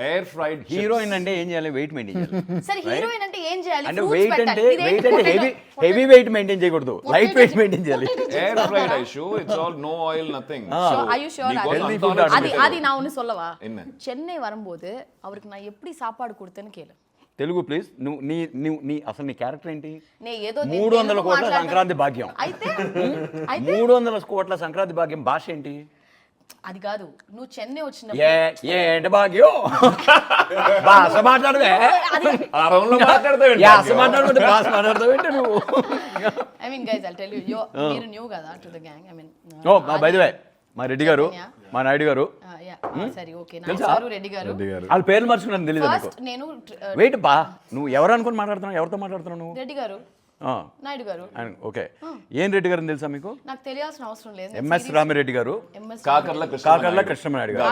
Air fried heroine అంటే ఏం చేయాలి? వెయిట్ మెయింటైన్ చేయాలి. సరే హీరోయిన్ అంటే ఏం చేయాలి? అంటే వెయిట్ అంటే హెవీ వెయిట్ మెయింటైన్ చేయకూడదు, లైట్ వెయిట్ మెయింటైన్ చేయాలి. Air fried Aishu, it's all no oil nothing. Are you sure? அது நான் ஒன்னு சொல்லவா? சென்னை வரும்போது அவருக்கு நான் எப்படி சாப்பாடு கொடுத்தேன்னு கேளு. తెలుగు ప్లీజ్. నీ అసలు నీ క్యారెక్టర్ ఏంటి? 300 కోట్ల సంక్రాంతి భాగ్యం. అయితే 300 కోట్ల సంక్రాంతి భాగ్యం భాష ఏంటి? అది కాదు, నువ్వు చెన్నై వచ్చినప్పుడు ఏంటి భాగ్యం భాష మాట్లాడదే. భాష మాట్లాడతావేంటి నువ్వు? I mean guys I'll tell you మీరు న్యూ కదా to the gang. I mean by the way మా రెడ్డి గారు, మా నాయుడు గారు, సరే ఓకే నాయుడు రెడ్డి గారు, వాళ్ళ పేర్లు మర్చుకున్నాను తెలియదు నీకు. నేను వెయిట్ బా, నువ్వు ఎవరు అనుకుని మాట్లాడుతున్నావు? ఎవరితో మాట్లాడుతున్నావు నువ్వు? రెడ్డి గారు, నాయుడు గారు. ఓకే, ఏం రెడ్డి గారు తెలుసా మీకు? నాకు తెలియాల్సిన అవసరం లేదు. ఎంఎస్ రామిరెడ్డి గారు, కాకర్ల కృష్ణనాయుడు గారు.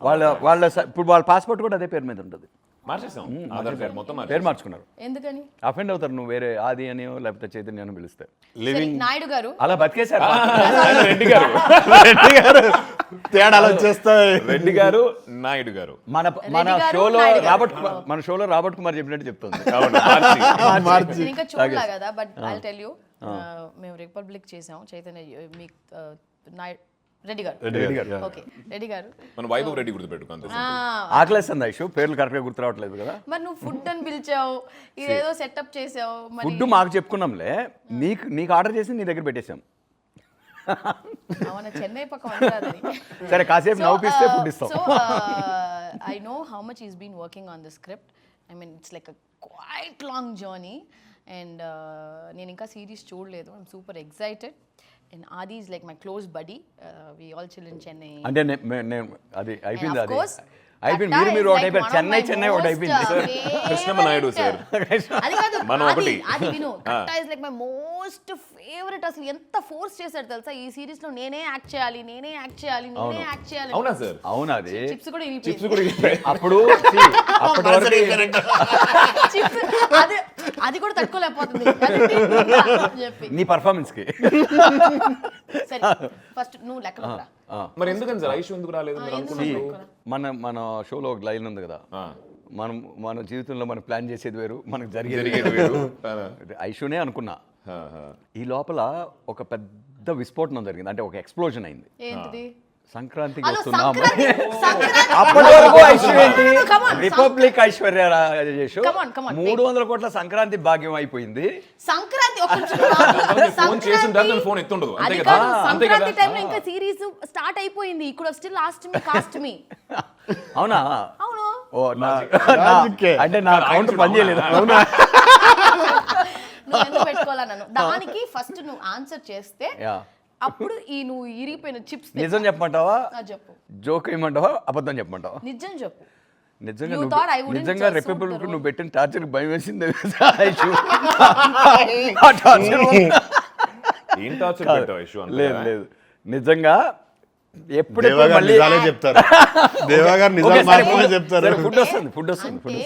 వాళ్ళ ఇప్పుడు వాళ్ళ పాస్పోర్ట్ కూడా అదే పేరు మీద ఉంటుంది. మార్చేసాం, ఆధార్ కార్డ్ మొత్తం పేరు మార్చుకున్నారు. ఎందుకని? అఫెండ్ అవుతారు నువ్వు వేరే ఆది అని లేకపోతే చైతన్య అని పిలిస్తే. నాయుడు గారు అలా బతికేశారు. రెడ్డి గారు తేడాలు వచ్చేస్తాయి. రెడ్డి గారు, నాయుడు గారు. మన షోలో రాబర్ట్ కుమార్ చెప్పినట్టు చెప్తుంది. ఇంకా చూడలా కదా, బట్ ఐ టెల్ యూ, మేము రిపబ్లిక్ చేసాం చైతన్య మీకు రెడ్డి గారు. ఓకే రెడ్డి గారు, మన వైభవ్ రెడ్డి గుర్తుపెట్టుకుంది. ఆకలేస్తుంది ఐషు, పేర్లు కరెక్ట్ గా గుర్తు రావట్లేదు కదా. మరి నువ్వు ఫుడ్ అని పిలిచావు, ఇదేదో సెటప్ చేసావు. ఫుడ్ మాకు చెప్పుకున్నాంలే, నీకు ఆర్డర్ చేసి నీ దగ్గర పెట్టేశాం. అవునా, చెన్నై పక్క వందరాదని. సరే కాసేపు నవ్వుపిస్తే ఫుడ్ ఇస్తాం. So I know how much is been working on the script. I mean it's like a quite long journey and నేను ఇంకా సిరీస్ చూడలేదు. I'm super excited. And Adi is like my close buddy. We all chill in Chennai. అంటే అది అయిపోయింది. అది అయిపోయింది. మీరు ఒకటి అయిపోయారు. చెన్నై ఒకటి అయిపోయింది. కృష్ణమ్మ నాయుడు సార్, అది కాదు, మనం ఒకటి. అది విను, Katta is like my most favourite. అసలు ఎంత ఫోర్స్ చేశారు తెలుసా ఈ సిరీస్ లో. నేనే యాక్ట్ చేయాలి. అవునా సార్? అవునా? అది చిప్స్ కూడా అప్పుడు అది కూడా తట్టుకోలేకపోతుంది నీ పర్ఫార్మెన్స్ కి. సరే ఫస్ట్ నువ్వు లెక్క. మరి ఎందుకని సార్ ఐషు ఎందుకు రాలేదు? మన షోలో ఒక లైన్ ఉంది కదా, మన జీవితంలో మనం ప్లాన్ చేసేది వేరు, మనకు జరిగేది వేరు. ఐషునే అనుకున్నా. ఈ లోపల ఒక పెద్ద విస్ఫోటనం జరిగింది, అంటే ఒక ఎక్స్ప్లోజన్ అయింది. ఏంటిది? సంక్రాంతికి వస్తున్నాం. అప్పటి వరకు ఐశ్వర్య ఏంటి, రిపబ్లిక్ ఐశ్వర్య రాజేష్ 300 కోట్ల సంక్రాంతి భాగ్యం అయిపోయింది. సంక్రాంతి టైంలో ఇంకా సిరీస్ స్టార్ట్ అయిపోయింది. ఇక్కడ స్టిల్ లాస్ట్ మీ. అవునా? అవును. అంటే నా కౌంటర్ పని చేయలేదు. అవునా? నువ్వు ఎందుకు పెట్టుకోవాలా నన్ను? దానికి ఫస్ట్ నువ్వు ఆన్సర్ చేస్తే అప్పుడు నువ్వు ఇరిగిపోయిన చిప్స్ నిజం చెప్పమంటావా, చెప్పు. జోక్ ఏమంటావా, అబద్ధం చెప్పమంటావా? నిజం చెప్పు. నిజంగా రిపబ్లిక్ నువ్వు పెట్టిన టార్చర్ భయం వేసింది. లేదు నిజంగా ఎప్పుడు చెప్తారు. ఫుడ్ వస్తుంది.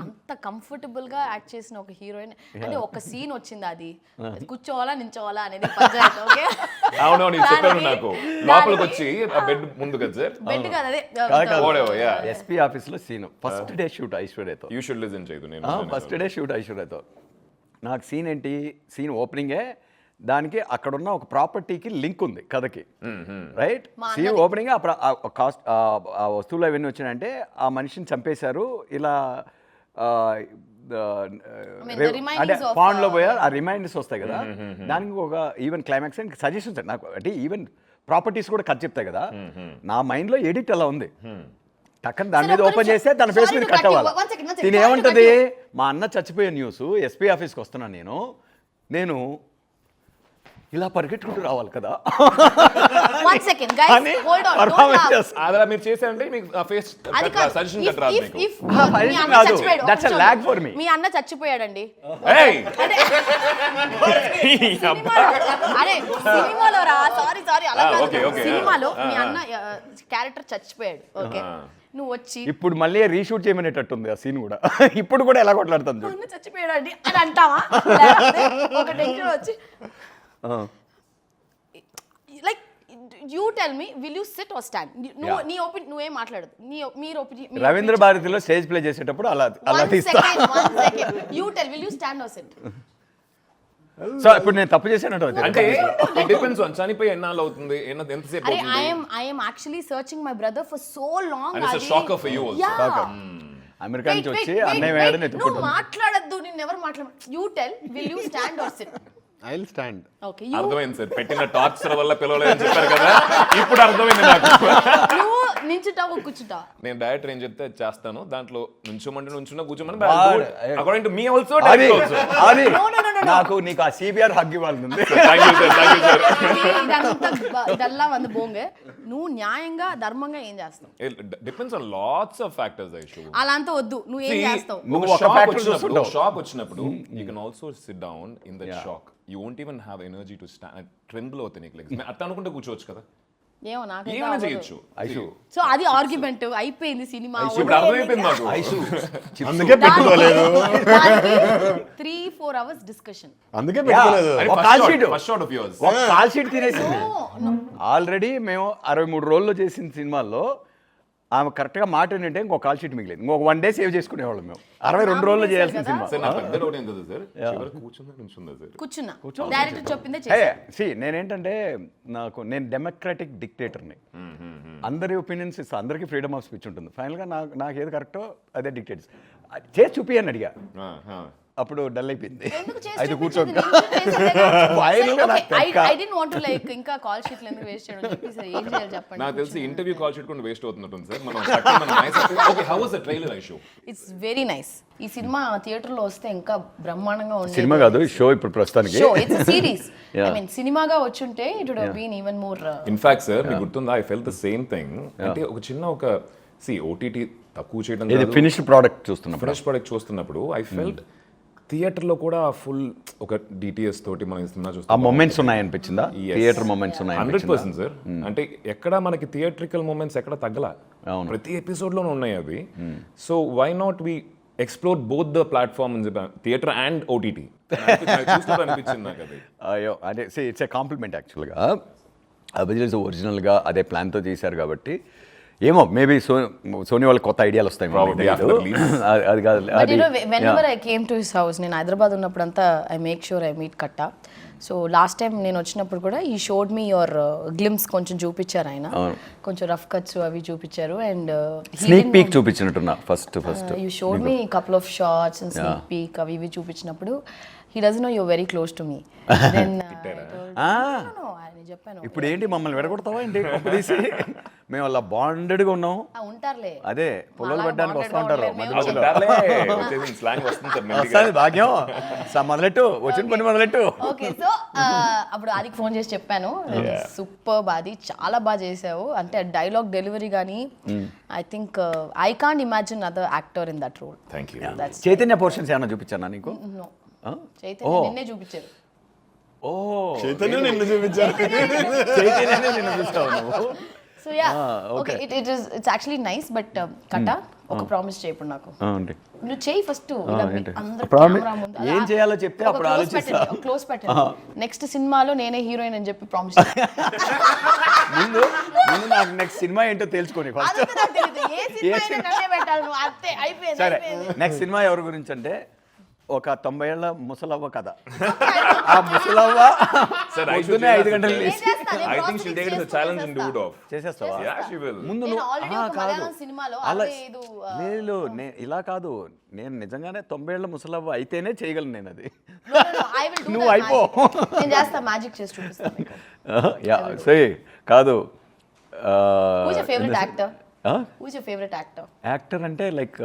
అంత కంఫర్టబుల్ గా యాక్ట్ చేసిన ఒక హీరోయిన్ అంటే ఒక సీన్ వచ్చింది, అది కూర్చోవాలా నించోవాలా అనేది పంచాయతీ. ఓకే అవునవును చెప్పాను నాకు. లోపలికి వచ్చి బెడ్ ముందు కదా సార్, బెడ్ కాదు అదే ఎస్పీ ఆఫీస్ లో సీన్ ఫస్ట్ డే షూట్ ఐశ్వర్యతో. యూ షుడ్ లిసన్ చేయదు. నేను ఫస్ట్ డే షూట్ ఐశ్వర్యతో. నాకు సీన్ ఏంటి, సీన్ ఓపెనింగే, దానికి అక్కడున్న ఒక ప్రాపర్టీకి లింక్ ఉంది కథకి, రైట్? సీన్ ఓపెనింగ్ కాస్ట్ ఆ వస్తువులు అవన్నీ వచ్చినాయంటే ఆ మనిషిని చంపేశారు ఇలా, అంటే పాండ్లో పోయారు, ఆ రిమైండర్స్ వస్తాయి కదా. దానికి ఒక ఈవెన్ క్లైమాక్స్ అండ్ సజెషన్స్ నాకు, అంటే ఈవెన్ ప్రాపర్టీస్ కూడా కథ చెప్తాయి కదా. నా మైండ్లో ఎడిట్ అలా ఉంది. టక్కన దాని మీద ఓపెన్ చేస్తే తన ఫేస్ మీద కట్ అవ్వాలి. దీని ఏమంటది, మా అన్న చచ్చిపోయే న్యూస్, ఎస్పీ ఆఫీస్కి వస్తున్నాను నేను ఇలా పరిగెట్టుకుంటూ రావాలి కదా. మీరు చేశారంటే మీకు ఫేస్ సజెషన్ కట్ రాదు మీకు. That's a log for me. మీ అన్న చచ్చిపోయాడండి. అరే సినిమాలో రా, సారీ అలా సినిమాలో మీ అన్న క్యారెక్టర్ చచ్చిపోయాడు. ఓకే, నువ్వు వచ్చి ఇప్పుడు మళ్ళీ రీషూట్ చేయమనేటట్టుంది ఆ సీన్ కూడా. ఇప్పుడు కూడా ఎలా కొట్లాడుతుంది, చచ్చిపోయాడండి అని అంటావా? ఒక టెన్షన్ వచ్చి like you tell me will you sit or stand నీ ఒపీనియన్ నువ్వేం మాట్లాడదు మీరు ఒపీనియన్ రవీంద్ర భారతిలో స్టేజ్ ప్లే చేసేటప్పుడు అలా తీస్తా. You tell will you stand or sit. So ఇప్పుడు నేను తప్పు చేశానంటే అంటే డిపెండ్స్ ఆన్ చనిపోయి ఎన్నాళ్ళు అవుతుంది ఎంతసేపు అరే I am actually searching my brother for so long. And it's a shocker for you also. America నుంచి వచ్చి అన్నయ్య వేయడం నువ్వు ఎత్తుకుంటాను. మాట్లాడద్దు, నేను ఎవరు మాట్లాడ. You tell will you stand or sit. I will stand. Okay అర్థమైంది సార్, పెట్టిన టార్చర్ వల్ల పిలవలేదని చెప్పారు కదా, ఇప్పుడు అర్థమైంది నాకు. నువ్వు నించుంటావు కూర్చుంటావు. నేను డైరెక్టర్ ఏం చెప్తే చేస్తాను, దాంట్లో నుంచోమంటే నుంచున్నా, కూర్చోమని వాడు- అకార్డింగ్ టు మీ ఆల్సో. అది అది No. నాకు నీకు ఆ సిబిఆర్ హగ్ ఇవ్వాలి. ఇదల్లా వంద బోంగే. నువ్వు న్యాయంగా ధర్మంగా ఏం చేస్తావు? Depends on lots of factors Aishu. అలా అంతా వద్దు, నువ్వు ఏం చేస్తావు? నువ్వు ఒక factor చూస్తుంటావు. షాక్ వచ్చినప్పుడు you can also SIT down in that shock. You won't even have energy to stand. Tremble అవుతాయి నీకు లెగ్స్. అట్లా అనుకుంటే కూర్చోవచ్చు కదా, ఏమో నాకు ఏమైనా చేయొచ్చు. ఐషు సో అది ఆర్గ్యుమెంట్ అయిపోయింది సినిమా. ఇప్పుడు అర్థమైపోయింది నాకు. ఐషు అందుకే పెట్టుకోలేదు. 3-4 hours డిస్కషన్. అందుకే పెట్టుకోలేదు. ఒక call sheet first shot of yours. ఒక కాల్ షీట్ తినేసింది. ఆల్రెడీ మేము 63 రోజుల్లో చేసిన సినిమాల్లో ఆమె కరెక్ట్గా మాట ఏంటంటే ఇంకో కాల్ షీట్ మిగిలేదు. ఇంకొక 1 day సేవ్ చేసుకునేవాళ్ళం మేము. 62 రోజుల్లో చేయాల్సిన సినిమా. సార్ నా పెద్ద డౌట్ ఏం కదా సార్, చివరికి కూర్చుందా నుంచుందా సార్? కూర్చున్నా డైరెక్టర్ చెప్పిందే చేశా. నేనేంటంటే నేను డెమోక్రాటిక్ డిక్టేటర్ని. అందరి ఒపీనియన్స్ ఇస్తా, అందరికీ ఫ్రీడమ్ ఆఫ్ స్పీచ్ ఉంటుంది. ఫైనల్గా నాకు ఏది కరెక్టో అదే డిక్టేట్స్ చేసి చూపియని అడిగా. అప్పుడు డల్ అయిపోయింది. అయితే కూర్చోండి. ఇంకా కాల్ షీట్లు ఎందుకు వేస్ట్ చేయడం చెప్పేసి ఏం చేయాలి చెప్పండి. నాకు తెలిసి ఇంటర్వ్యూ కాల్ షీట్ కూడా వేస్ట్ అవుతున్నట్టుంది సార్. మనం okay, how was the trailer Aishu? It's very nice. ఈ సినిమా థియేటర్ లో వస్తే ఇంకా బ్రహ్మాండంగా ఉంది. సినిమా కాదు, షో ఇప్పుడు ప్రస్తుతానికి. Show it's series. I mean సినిమాగా వచ్చుంటే it would have been even more. In fact sir మీకు గుర్తుందా, I felt the same thing. అంటే ఒక చిన్న ఓటీటీ తక్కువ చేయడం, ఇది ఫినిష్డ్ ప్రోడక్ట్ చూస్తున్నప్పుడు, ఫినిష్ ప్రోడక్ట్ చూస్తున్నప్పుడు ఐ ఫెల్ట్ థియేటర్లో కూడా ఫుల్ ఒక డిటిఎస్ తోటి మనం సినిమా ఆ చూస్తాం. మొమెంట్స్ ఉన్నాయనిపించిందా? థియేటర్ మొమెంట్స్ ఉన్నాయి. 100% సార్. అంటే ఎక్కడ మనకి థియేట్రికల్ మూమెంట్స్ ఎక్కడ తగ్గల, ప్రతి ఎపిసోడ్లోనూ ఉన్నాయి అవి. So why not we explore both the platform, theatre and OTT అనిపించింది నాకు అది. అయ్యో అంటే ఇట్స్ ఏ కాంప్లిమెంట్ యాక్చువల్గా. అభిజిత్ ఒరిజినల్గా అదే ప్లాన్తో చేశారు కాబట్టి ఏమో మేబీ సోనీ వాళ్ళకి కొత్త ఐడియాలు వస్తాయి. అది కాదు. Whenever I came to his house, నేను హైదరాబాద్ ఉన్నప్పుడంతా I make sure I meet Katta. So last time నేను వచ్చినప్పుడు కూడా ఈ షోడ్ మీ యువర్ గ్లిమ్స్ కొంచెం చూపించారు ఆయన, కొంచెం రఫ్ కట్స్ అవి చూపించారు. అండ్ స్నీక్ పీక్ చూపించినట్టున్నా first you showed me couple of shorts and sneak peek అవి ఇవి చూపించినప్పుడు he doesn't know you're very close to me. Then no, చెప్పాను. ఇప్పుడు ఏంటి మమ్మల్ని విడగొడతావా ఏంటి? మేము అలా బాండెడ్గా ఉన్నాం. ఉంటారులే, అదే పొలాలు పడ్డానికి వస్తూ ఉంటారు. భాగ్యం మొదలెట్టు, వచ్చిన పని మొదలెట్టు. ఓకే, సో అప్పుడు ఆదికి ఫోన్ చేసి చెప్పాను, సూపర్ అది చాలా బాగా చేసావు. అంటే డైలాగ్ డెలివరీ కానీ I think I can't imagine other actor in that role. Thank you. Chaitanya portions ఏమన్నా చూపించానా నీకు? చైతన్య నిన్నే చూపించారు. ఓ, చైతన్య నిన్ను చూపించారు. చైతన్యనే నిన్ను చూస్తావు నువ్వు. So yeah, okay, it's actually nice. But కట్ట ఒక ప్రామిస్ చేయప్పుడు నాకు నువ్వు చేయి ఫస్ట్. ఏం చేయాలో చెప్తే అప్పుడు ఆలోచిస్తా. క్లోజ్ పెట్టండి. నెక్స్ట్ సినిమాలో నేనే హీరోయిన్ అని చెప్పి ప్రామిస్. ముందు నాకు నెక్స్ట్ సినిమా ఏంటో తెలుసుకోని ఫస్ట్. సరే, నెక్స్ట్ సినిమా ఎవరి గురించి అంటే ఒక 90 ఏళ్ల ముసలవ్వ కథ. ఆ ముసలవ్వ 5 గంటలు చేసేస్తావా? ముందు అలా లేదు, ఇలా కాదు, నేను నిజంగానే 90 ఏళ్ల ముసలవ్వ అయితేనే చేయగలను నేను అది. నువ్వు అయిపో, కాదు. యాక్టర్ అంటే లైక్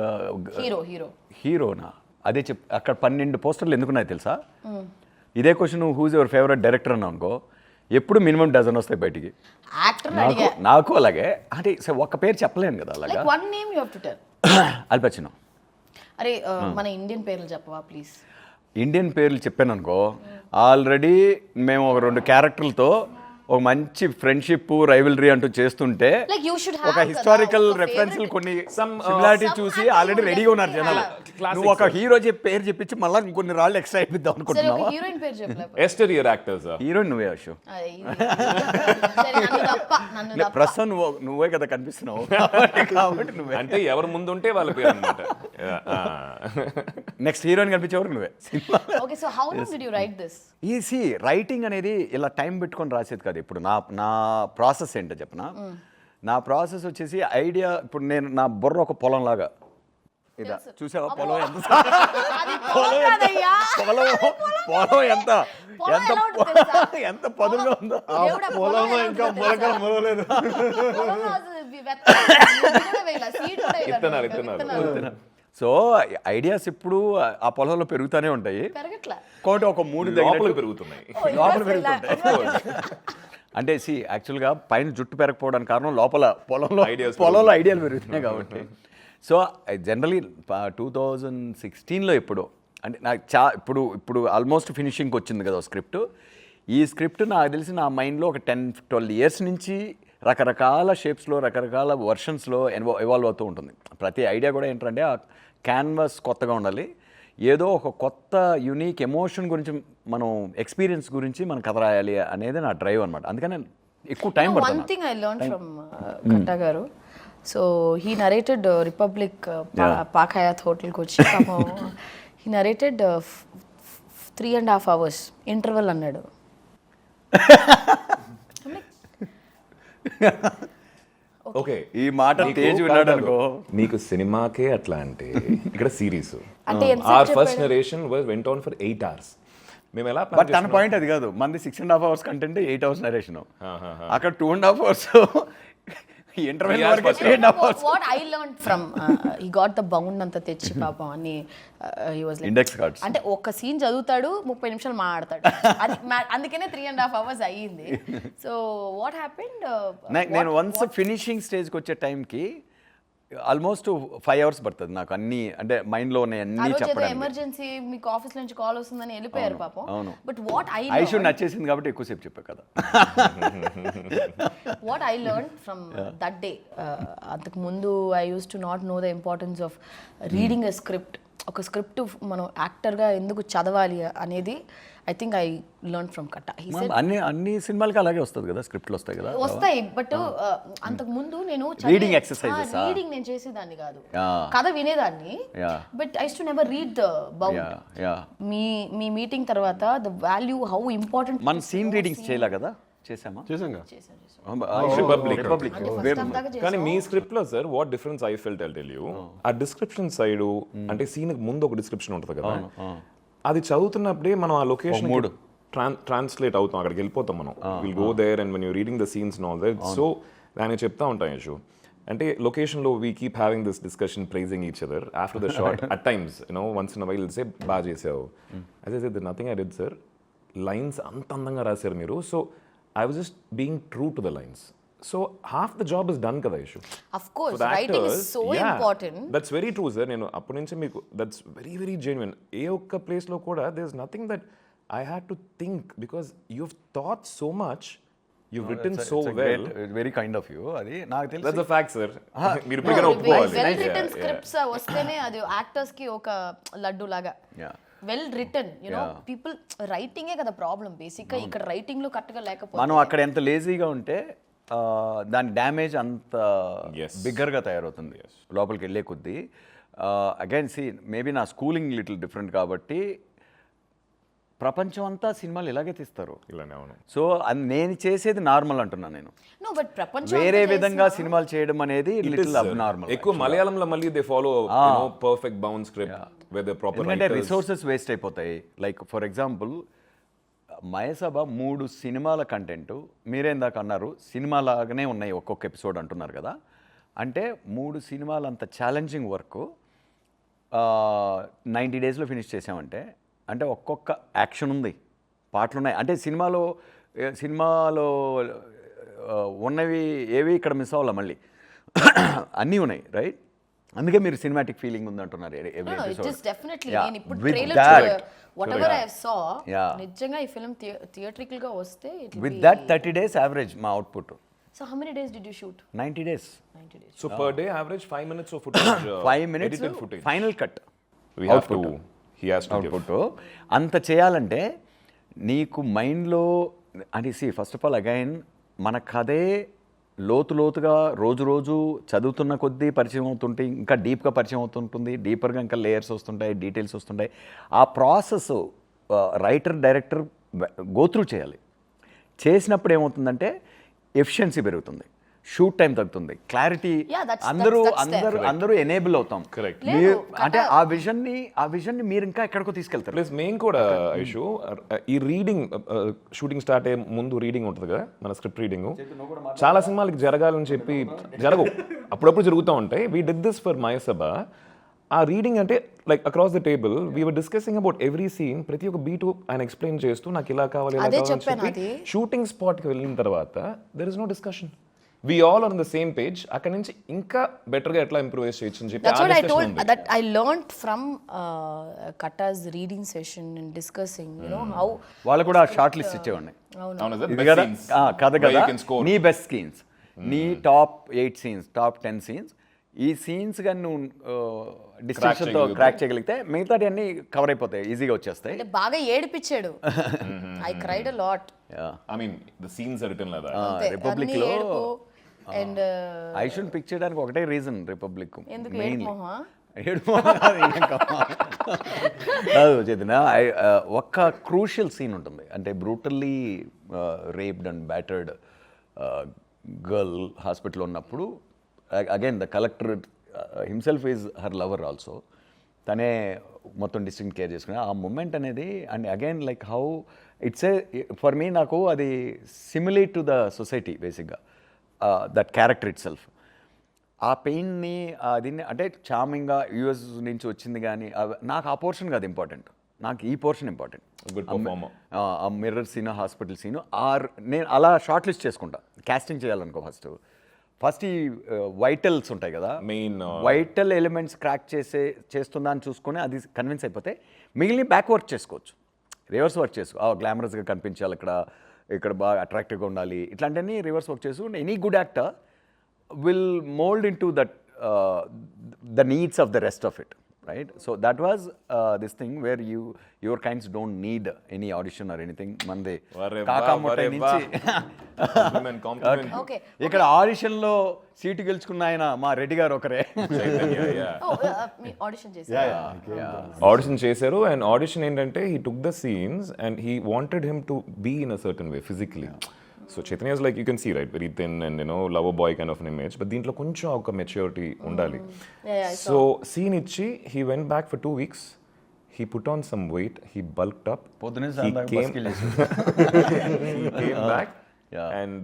హీరోనా? అదే అక్కడ 12 పోస్టర్లు ఎందుకున్నాయి తెలుసా? ఇదే question who's your favourite director అన్నా అనుకో, ఎప్పుడు మినిమం డజన్ వస్తాయి బయటికి. నాకు అలాగే. అంటే ఒక్క పేరు చెప్పలేను కదా అలాగా. అల్ పచినో. అరే మన ఇండియన్ పేర్లు చెప్పవా ప్లీజ్? ఇండియన్ పేర్లు చెప్పాను అనుకో, ఆల్రెడీ మేము ఒక 2 క్యారెక్టర్లతో ఒక మంచి ఫ్రెండ్షిప్ రైవలరీ అంటూ చేస్తుంటే Like you should ఒక have హిస్టారికల్ ఒక రెఫరెన్స్ favorite- కొన్ని Some, సిమిలారిటీ some చూసి అంటే ఆల్రెడీ you రెడీగా ఉన్నారు definitely జనాలు have. నువ్వు ఒక హీరో పేరు చెప్పించి మళ్ళీ ఇంకొన్ని రాళ్ళు ఎక్స్ట్రా అయిపోద్దాం సరే ఒక అనుకుంటున్నావా హీరోయిన్ పేరు చెప్పలేదు ఎస్టరియర్ యాక్టర్స్ హీరోయిన్ నువ్వే అశు నన్ను తప్ప ప్రస్తుతం నువ్వే కదా కనిపిస్తున్నావు కాబట్టి నువ్వే అంటే ఎవరు ముందు ఉంటే వాళ్ళ పేరు అనమాట నెక్స్ట్ హీరోయిన్ కనిపించేవరకు నువ్ే సినిమా okay so how long did you write this easy writing అనేది ఇలా టైం పెట్టుకొని రాసేది కాదు ఇప్పుడు నా ప్రాసెస్ ఏంటో చెప్పనా నా ప్రాసెస్ వచ్చేసి ఐడియా ఇప్పుడు నేను నా బుర్ర ఒక పొలం లాగా ఇదా చూసావా పొలం ఎంత అది పొలం కాదయ్యా. పొలం ఎంత పొలం ఎంత ఎలా ఉంటుంది తెలుసా? ఎంత పదులుగా ఉందో దేవుడా, పొలం పొలంలో ఎలా ఇంకా ఉంటుందో మొలక తెలుసా? మొలలేదు. పొలంలో అసలు విత్తనాలు కూడా వేయాల, seed కూడా వేయాల. విత్తనాలు. విత్తనాలు. సో ఐడియాస్ ఇప్పుడు ఆ పొలంలో పెరుగుతూనే ఉంటాయి పెరగట్లా. కోటి ఒక మూడు లోపలికి పెరుగుతున్నాయి లోపల పెరుగుతుంటాయి అంటే యాక్చువల్గా పైన జుట్టు పెరగకపోవడానికి కారణం లోపల Ideas పొలంలో ఐడియాలు పెరుగుతున్నాయి కాబట్టి సో జనరలీ 2016లో ఎప్పుడో అంటే నాకు ఇప్పుడు ఆల్మోస్ట్ ఫినిషింగ్కి వచ్చింది కదా స్క్రిప్ట్ ఈ స్క్రిప్ట్ నాకు తెలిసి నా మైండ్లో ఒక 10-12 ఇయర్స్ నుంచి రకరకాల షేప్స్లో రకరకాల వర్షన్స్లో ఎవాల్వ్ అవుతూ ఉంటుంది ప్రతి ఐడియా కూడా ఏంటంటే ఆ క్యాన్వాస్ కొత్తగా ఉండాలి ఏదో ఒక కొత్త యూనిక్ ఎమోషన్ గురించి మనం ఎక్స్పీరియన్స్ గురించి మనం కథ రాయాలి అనేది నా డ్రైవ్ అనమాట అందుకని ఎక్కువ టైం One పడుతుంది thing I learned from Katta garu. So he narrated Republic Pak Hayat Hotel కి వచ్చి పాపం he narrated 3.5 hours interval అన్నాడు. ఓకే ఈ మాట తేజ్ విన్నాడు అనుకో నీకు సినిమాకే అట్లా అంటే ఇక్కడ సిరీస్ అంటే ఎంతసేపు ఆర్ ఫస్ట్ చెప్పాడు? Narration went on for 8 hours మేము ఎలా బట్ తన పాయింట్ అది కాదు మంది 6.5 hours కంటెంట్ 8 hours నరేషన్ అక్కడ 2.5 hours ఇంటర్వెల్ వరకు 3.5 hours What I learned from he got the bound అంతా తెచ్చి పాపం అని he was like index cards అంటే ఒక సీన్ చదువుతాడు 30 నిమిషాలు మాట్లాడతాడు అది అందుకనే 3.5 hours అయ్యింది సో వాట్ హ్యాపెండ్ నేను వన్స్ ఫినిషింగ్ స్టేజ్కి వచ్చే టైంకి ఆల్మోస్ట్ 5 hours పడుతుంది నాకు అన్ని అంటే మైండ్లో ఉన్నాయి ఆ అన్నీ రోజు ఏదో చెప్పడానికి ఎమర్జెన్సీ మీకు ఆఫీస్ నుంచి కాల్ వస్తుందని వెళ్ళిపోయారు పాపం అవును. బట్ వాట్ ఐషు నచ్చేసింది కాబట్టి ఎక్కువసేపు చెప్పా కదా what I learn from that day అంతకు ముందు I use to not know the importance of reading a script ఒక స్క్రిప్ట్ మనం యాక్టర్గా ఎందుకు చదవాలి అనేది I think I learn from Katta అన్ని సినిమాలకి అలాగే వస్తుంది కదా స్క్రిప్ట్లు వస్తాయి కదా వస్తాయి బట్ అంతకు ముందు నేను Reading exercises, రీడింగ్ నేను చేసేదాన్ని కాదు Yeah. కథ వినేదాన్ని Yeah. But I to never read the bound yeah me meeting తర్వాత ద వాల్యూ హౌ ఇంపార్టెంట్ మన సీన్ రీడింగ్స్ చేయలే కదా చేసామా చేసాంగా రిపబ్లిక్ ఫస్ట్ కానీ మీ స్క్రిప్ట్ లో sir what difference I felt I tell you ఆ డిస్క్రిప్షన్ సైడ్ అంటే సీన్ ముందు ఒక డిస్క్రిప్షన్ ఉంటుంది కదా అది చదువుతున్నప్పుడే మనం ఆ లొకేషన్ ట్రాన్స్లేట్ అవుతాం అక్కడికి వెళ్ళిపోతాం మనం will go there and when you reading the scenes and all that so దాన్ని చెప్తా ఉంటాం యశు అంటే లొకేషన్లో we keep having this discussion praising each other after the shot at times you know once in while say బాగా చేసావు అదే nothing I did sir lines అంత అందంగా రాశారు మీరు so I was just being true to the lines so half the job is done కదా Yashu of course writing is so important that's very true sir నేను అప్పటి నుంచి మీకు దట్స్ వెరీ వెరీ జెన్యున్ ఏ ఒక్క ప్లేస్లో కూడా there is nothing that I had to think because you thought so much you written so well very kind of you అది నాకు తెలిసి దట్స్ అ ఫ్యాక్ట్ సార్ మీరు ఇప్పటికైనా ఒప్పుకోవాలి వెల్ రిటన్ స్క్రిప్ట్స్ వస్తేనే అది యాక్టర్స్ కి ఒక లడ్డు లాగా Yeah. Well written you know people రైటింగే కదా ప్రాబ్లం బేసిక్ గా ఇక్కడ రైటింగ్ లో కరెక్ట్గా లేకపోతే మనం అక్కడ ఎంత లేజీగా ఉంటే దాని డ్యామేజ్ అంత బిగ్గర్గా తయారవుతుంది లోపలికి వెళ్ళే కొద్దీ అగైన్ సి మేబీ నా స్కూలింగ్ లిటిల్ డిఫరెంట్ కాబట్టి ప్రపంచం అంతా సినిమాలు ఇలాగే తీస్తారు ఇలానే అవును సో నేను చేసేది నార్మల్ అంటున్నాను నేను నో బట్ ప్రపంచం వేరే విధంగా సినిమాలు చేయడం అనేది లిటిల్ అబ్నార్మల్ ఎక్కువ మలయాళంలో మళ్ళీ they follow perfect bound script with the proper ఎందుకంటే రిసోర్సెస్ వేస్ట్ అయిపోతాయి లైక్ ఫర్ ఎగ్జాంపుల్ మయసభ 3 సినిమాల కంటెంట్ మీరేందాక అన్నారు సినిమాలాగానే ఉన్నాయి ఒక్కొక్క ఎపిసోడ్ అంటున్నారు కదా అంటే 3 సినిమాలు అంత ఛాలెంజింగ్ వర్క్ 90 డేస్లో ఫినిష్ చేసామంటే అంటే ఒక్కొక్క యాక్షన్ ఉంది పాటలు ఉన్నాయి అంటే సినిమాలో ఉన్నవి ఏవి ఇక్కడ మిస్ అవ్వాలి మళ్ళీ అన్నీ ఉన్నాయి రైట్ అందుకే మీరు సినిమాటిక్ ఫీలింగ్ ఉందంటున్నారు every it episode. Is definitely Yeah. నేను ఇప్పుడు With trailer that- what ever I saw Yeah. నిజంగా ఈ ఫిల్మ్ థియేట్రికల్ గా వస్తే విత్ దట్ 30 days యావరేజ్ మా output so how many days did you shoot 90 days. 90 days So per day average 5 minutes of footage. 5 minutes edited footage. Final cut We have to. He has to give. Output అంత చేయాలంటే నీకు మైండ్లో అని first of all again మన కథే లోతుగా రోజు చదువుతున్న కొద్దీ పరిచయం అవుతుంటే ఇంకా డీప్గా పరిచయం అవుతుంటుంది, డీపర్గా ఇంకా లేయర్స్ వస్తుంటాయి, డీటెయిల్స్ వస్తుంటాయి. ఆ ప్రాసెస్ రైటర్ డైరెక్టర్ గోత్రూ చేయాలి. చేసినప్పుడు ఏమవుతుందంటే ఎఫిషియన్సీ పెరుగుతుంది, షూట్ టైం తగ్గుతుంది, క్లారిటీ, Yeah, that's అందరూ ఎనేబుల్ అవుతాం. Correct. మీరు అంటే ఆ విజన్ని మీరు ఇంకా ఎక్కడికో తీసుకెళ్తారు. ప్లస్ మేము కూడా ఐషు ఈ రీడింగ్ షూటింగ్ స్టార్ట్ అయ్యే ముందు రీడింగ్ ఉంటుంది కదా, మన స్క్రిప్ట్ రీడింగ్ చాలా సినిమాలకి జరగాలని చెప్పి జరగవు, అప్పుడప్పుడు జరుగుతూ ఉంటాయి. We did this for Mayasabha. ఆ రీడింగ్ అంటే like across the table we are discussing about every scene, ప్రతి ఒక్క బీటు ఆయన ఎక్స్ప్లెయిన్ చేస్తూ నాకు ఇలా కావాలి ఇలా అదే కావాలి చెప్పాను చెప్పి అది. షూటింగ్ స్పాట్కి వెళ్ళిన తర్వాత there is no discussion. We all are on the same page. అక్కడ నుంచి ఇంకా బెటర్గా ఎట్లా ఇంప్రూవైజ్ చేయొచ్చు అని చెప్పి That's ఆ what I discussion told, ఉంది. that I learned from Katta's reading session and discussing, you know, how వాళ్ళు కూడా షార్ట్ లిస్ట్ ఇచ్చేవాడిని. అవును సార్, ఇది best కదా scenes కథ where కదా you can score. నీ బెస్ట్ సీన్స్, నీ టాప్ 8 సీన్స్, టాప్ 10 సీన్స్, ఈ సీన్స్ కానీ నువ్వు డిస్టింక్షన్తో చేయగలిగితే. క్రాక్ చేయగలిగితే మిగతాటి అన్ని కవర్ అయిపోతాయి, ఈజీగా వచ్చేస్తాయి. అంటే బాగా ఏడిపించాడు. I cried a lot. I mean, the scenes are written like that. అంతే, Republic అన్ని లో ఏడుపు and ఐషుని పిక్ చేయడానికి ఒకటే రీజన్ రిపబ్లిక్. ఎందుకు ఏడుమోహమా? చైతన్య ఒక్క క్రూషియల్ సీన్ ఉంటుంది, అంటే brutally raped and battered girl హాస్పిటల్లో ఉన్నప్పుడు again the collector himself is her lover also, తనే మొత్తం డిస్ట్రిక్ట్ కేర్ చేసుకుని ఆ మూమెంట్ అనేది. And again like how it's A for me, నాకు అది సిమిలేట్ టు ద సొసైటీ బేసిక్గా, దట్ క్యారెక్టర్ ఇట్ సెల్ఫ్. ఆ పెయిన్ని దీన్ని అంటే చామింగ్గా యూఎస్ నుంచి వచ్చింది కానీ నాకు ఆ పోర్షన్ కాదు ఇంపార్టెంట్, నాకు ఈ పోర్షన్ ఇంపార్టెంట్. Good performer. ఆ మిర్రర్ సీన్, హాస్పిటల్ సీను, నేను అలా షార్ట్ లిస్ట్ చేసుకుంటా కాస్టింగ్ చేయాలనుకో. ఫస్ట్ ఈ వైటల్స్ ఉంటాయి కదా, Main, వైటల్ ఎలిమెంట్స్ క్రాక్ చేస్తుందా అని చూసుకొని అది కన్విన్స్ అయిపోతే మిగిలిన బ్యాక్ వర్క్ చేసుకోవచ్చు, రివర్స్ వర్క్ చేసుకో, గ్లామరస్గా కనిపించాలి, ఇక్కడ బాగా అట్రాక్టివ్గా ఉండాలి, ఇట్లాంటివన్నీ రివర్స్ వర్క్ చేసుకుంటే any good actor will mold into that the needs of the rest of it, right? So that was this thing where your kinds don't need any audition or anything. Mande కాకా మొట్ట నుంచి Okay. ఇక్కడ ఆడిషన్లో seat గెలుచుకున్న ఆయన మా రెడ్డి గారు ఒకరే. Oh, మీ ఆడిషన్ చేశారు. ఆడిషన్ చేశారు. అండ్ ఆడిషన్ ఏంటంటే he took the scenes and he wanted him to be in a certain way physically. So Chaitanya is like, you can see, right, very thin and, you know, lover boy kind of an image, but దీంట్లో కొంచెం ఒక maturity ఉండాలి. So scene ఇచ్చి he went back for 2 weeks, he put on some weight, he bulked up, he came back and